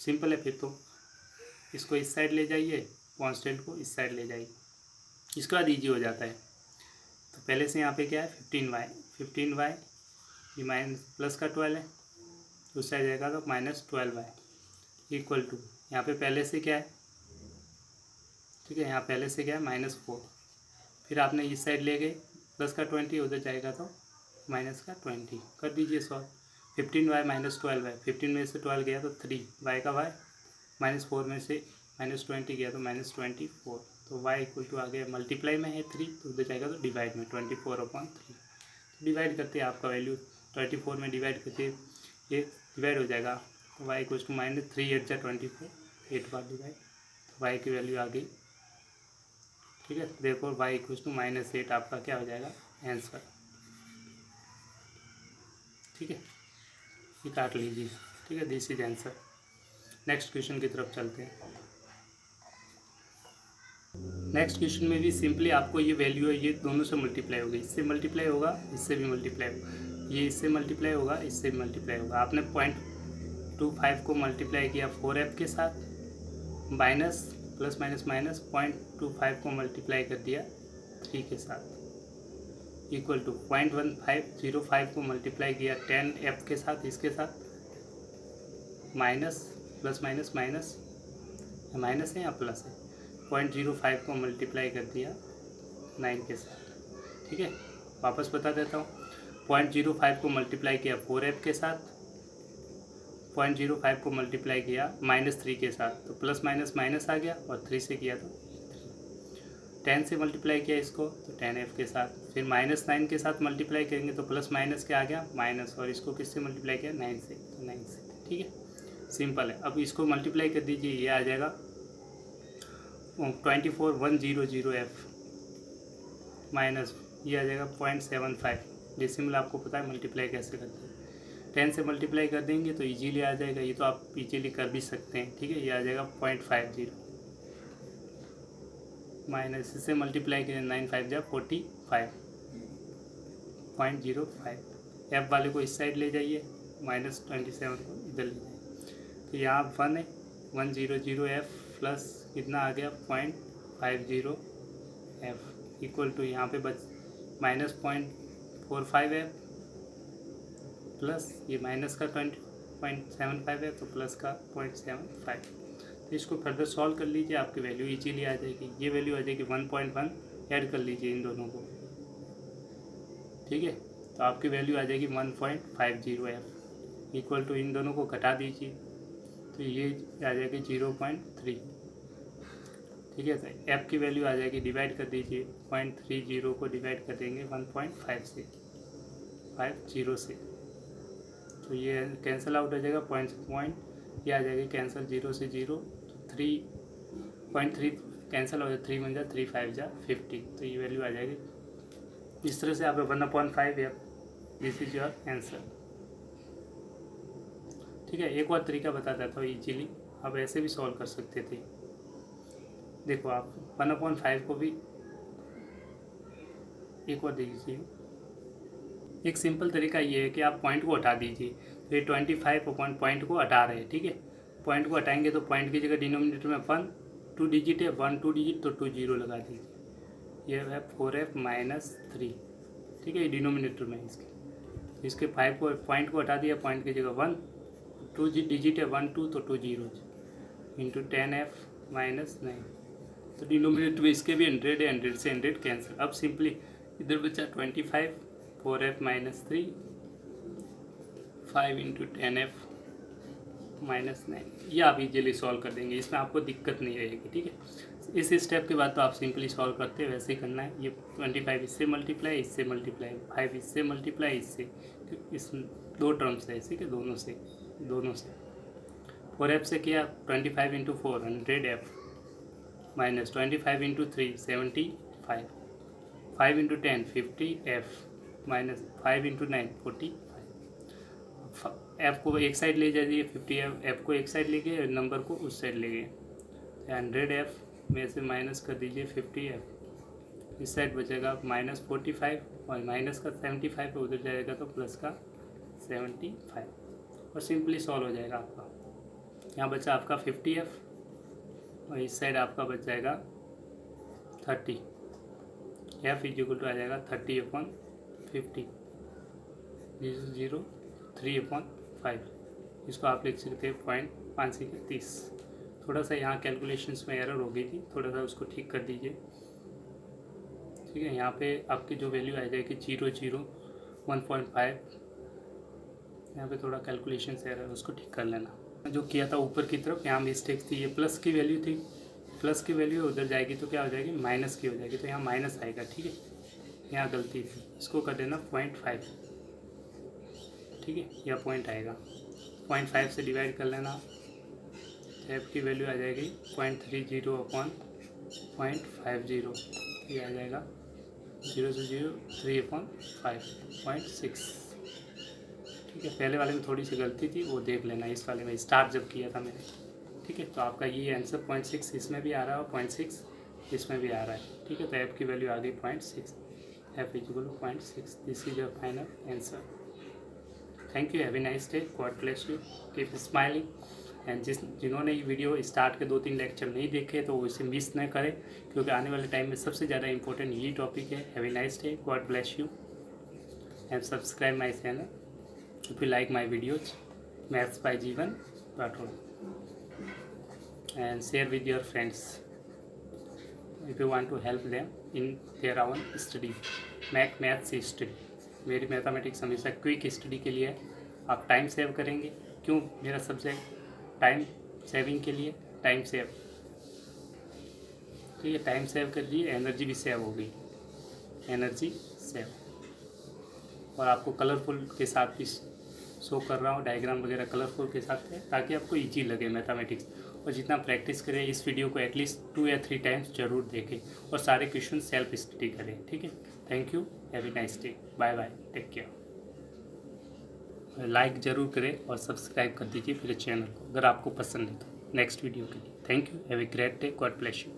सिंपल है, फिर तो इसको इस साइड ले जाइए, कांस्टेंट को इस साइड ले जाइए, इसके बाद ईजी हो जाता है। तो पहले से यहाँ पे क्या है 15y, ये माइनस प्लस का 12 है, तो उससे आ जाएगा तो -12y इक्वल टू, यहाँ पे पहले से क्या है, ठीक है, यहाँ पहले से क्या है -4, फिर आपने इस साइड ले गए प्लस का 20, उधर जाएगा तो माइनस का 20, कर दीजिए सॉल्व। 15y -12y, 15 में से 12 गया तो 3, y का y, -4 में से -20 गया तो -24, तो y इक्वल टू आ गया, मल्टीप्लाई में है 3 तो उधर जाएगा तो डिवाइड में 24/3, डिवाइड करते हैं आपका वैल्यू 24 में डिवाइड करके ये डिवाइड हो जाएगा, तो y इक्वल टू -3 8 जा 24, 8 बार डिवाइड, तो y की वैल्यू आ गई, ठीक है। देखो y इक्वल टू -8 आपका क्या हो जाएगा आंसर, ठीक है, ये काट लीजिए, ठीक है, this is answer. Next question की तरफ चलते हैं। नेक्स्ट क्वेश्चन में भी सिंपली आपको ये वैल्यू है, ये दोनों से मल्टीप्लाई होगी, इससे मल्टीप्लाई होगा, इससे भी मल्टीप्लाई होगा, ये इससे मल्टीप्लाई होगा, इससे भी मल्टीप्लाई होगा। आपने 0.25 को मल्टीप्लाई किया 4f के साथ, माइनस प्लस माइनस माइनस 0.25 को मल्टीप्लाई कर दिया 3 के साथ, इक्वल टू 0.1505 को मल्टीप्लाई किया 10f के साथ, इसके साथ, minus plus minus minus, minus है या प्लस है, 0.05 को मल्टीप्लाई कर दिया 9 के साथ, ठीक है। वापस बता देता हूँ, 0.05 को मल्टीप्लाई किया 4f के साथ, 0.05 को मल्टीप्लाई किया -3 के साथ, तो प्लस माइनस माइनस आ गया, और 3 से किया तो 10 से मल्टीप्लाई किया इसको तो 10f के साथ, फिर -9 के साथ मल्टीप्लाई करेंगे तो प्लस माइनस क्या आ गया माइनस, और इसको किससे मल्टीप्लाई किया 9 से, तो 9 से, ठीक है, सिंपल है। अब इसको मल्टीप्लाई कर दीजिए, ये आ जाएगा 24100f माइनस ये आ जाएगा 0.75, डेसिमल आपको पता है मल्टीप्लाई कैसे करते हैं, 10 से मल्टीप्लाई कर देंगे तो इजीली आ जाएगा, ये तो आप इजीली कर भी सकते हैं, ठीक है, ये आ जाएगा 0.50 माइनस इससे मल्टीप्लाई करें 9 5 जा 45 0.05, एफ वाले को इस साइड ले जाइए, -27 को इधर ले जाइए, तो यहाँ 1 है 100f प्लस कितना आ गया 0.50 एफ इक्वल टू यहाँ पे बच -0.45 एफ प्लस ये माइनस का 20.75 है तो प्लस का 0.75, तो इसको फर्दर सॉल्व कर लीजिए, आपकी वैल्यू इजीली आ जाएगी, ये वैल्यू आ जाएगी 1.1, ऐड कर लीजिए इन दोनों को, ठीक है, तो आपकी वैल्यू आ जाएगी 1.50 एफ इक्वल टू इन दोनों को घटा दीजिए, तो ये आ जाएगी 0.3, ठीक है, तो एफ की वैल्यू आ जाएगी, डिवाइड कर दीजिए 0.30 को डिवाइड कर देंगे 1.5 से 50 से, तो ये कैंसिल आउट हो जाएगा, पॉइंट ये आ जाएगी कैंसिल, 0 से 0 3.3 कैंसिल हो जाए, 3 बन जा 3 5 जा 50, तो ये वैल्यू आ जाएगी, इस तरह से आप 1/5 F, this is your answer, ठीक है। एक और तरीका बता देता हूँ इजीली, आप ऐसे भी सॉल्व कर सकते थे, देखो आप 1/5 को भी एक और दीजिए, एक सिंपल तरीका ये है कि आप पॉइंट को हटा दीजिए, तो ये 25 अपॉन पॉइंट को हटा रहे हैं, ठीक है, पॉइंट को हटाएंगे तो पॉइंट की जगह डिनोमिनेटर में 1 2 डिजिट है, 1 2 डिजिट तो 2 0 लगा दीजिए, ये है 4f -3, ठीक है, ये डिनोमिनेटर में इसके 5 को पॉइंट को हटा दिया, पॉइंट की जगह 1 2 डिजिट है, 1 2 तो 2 0 इंटू 10f -9, तो डिनोमिनेटर में इसके भी 100 है, 100 से 100 कैंसिल, अब सिंपली इधर बचा 25 4f -3 5 इंटू 10f -9, ये आप इजीली सॉल्व कर देंगे, इसमें आपको दिक्कत नहीं रहेगी, ठीक है। इस स्टेप के बाद तो आप सिंपली सॉल्व करते हैं, वैसे ही करना है, ये 25 इससे मल्टीप्लाई, इससे मल्टीप्लाई, 5 इससे मल्टीप्लाई, इससे, इस 2 टर्म से, ठीक है, दोनों से 4f से किया 25 into 4 100f minus 25 into 3 75, 5 into 10 50f minus 5 into 9 45, F को एक साइड ले जाइए 50 एफ को एक साइड ले गए, नंबर को उस साइड ले गए, 100f में से माइनस कर दीजिए 50f, इस साइड बचेगा -45 और माइनस का 75 उधर जाएगा तो प्लस का 75, और सिंपली सॉल्व हो जाएगा आपका, यहाँ बचा आपका 50f और इस साइड आपका बच जाएगा 30, f इक्वल टू आ जाएगा 30/50, 0.03/5, इसको आप लिख सकते हैं 0.530। थोड़ा सा यहाँ कैलकुलेशंस में एरर हो गई थी, थोड़ा सा उसको ठीक कर दीजिए। ठीक है, यहाँ पे आपकी जो वैल्यू आ जाएगी 0.01.5, यहाँ पे थोड़ा कैलकुलेशन से एरर, उसको ठीक कर लेना। जो किया था ऊपर की तरफ, यहाँ मिस्टेक थी, ये प्लस की वैल्यू थी, प्लस की वैल्यू उधर जाएगी तो क्या हो जाएगी, माइनस की हो जाएगी, तो यहाँ माइनस आएगा। ठीक है, यहाँ गलती थी, इसको कर देना 0.5। ठीक है, यह पॉइंट आएगा, 0.5 से डिवाइड कर लेना, तो एफ की वैल्यू आ जाएगी 0.30/0.50, ये आ जाएगा 0.03/5.6। ठीक है, पहले वाले में थोड़ी सी गलती थी, वो देख लेना, इस वाले में स्टार्ट जब किया था मैंने। ठीक है, तो आपका ये आंसर 0.6 इसमें भी आ रहा है और 0.6 इसमें भी आ रहा है। ठीक है, तो एफ की वैल्यू आ गई 0.6, F equal to 0.6। This is your final answer. Thank you, have a nice day, God bless you, keep smiling. And जिन्होंने ये वीडियो स्टार्ट के 2-3 लेक्चर नहीं देखे तो वो इसे मिस न करें, क्योंकि आने वाले टाइम में सबसे ज़्यादा इंपॉर्टेंट यही टॉपिक है। Have a nice day, God bless you, and subscribe my channel if you like my videos, Maths by Jeevan Rathod, and share with your friends if you want to help them in their own study, make maths study। मेरी मैथमेटिक्स हमेशा क्विक स्टडी के लिए है। आप टाइम सेव करेंगे, क्यों, मेरा सब्जेक्ट टाइम सेविंग के लिए, टाइम सेव। तो ये टाइम सेव कर लिए, एनर्जी भी सेव हो गई, एनर्जी सेव। और आपको कलरफुल के साथ भी शो कर रहा हूँ, डायग्राम वगैरह कलरफुल के साथ है, ताकि आपको इजी लगे मैथमेटिक्स। और जितना प्रैक्टिस करें, इस वीडियो को एटलीस्ट 2 या 3 टाइम्स जरूर देखें और सारे क्वेश्चन सेल्फ स्टडी करें। ठीक है, thank you, have a nice day, bye bye, take care. Like ज़रूर करें और सब्सक्राइब कर दीजिए मेरे चैनल को अगर आपको पसंद है तो, नेक्स्ट वीडियो के लिए। Thank you, have a great day, God bless you.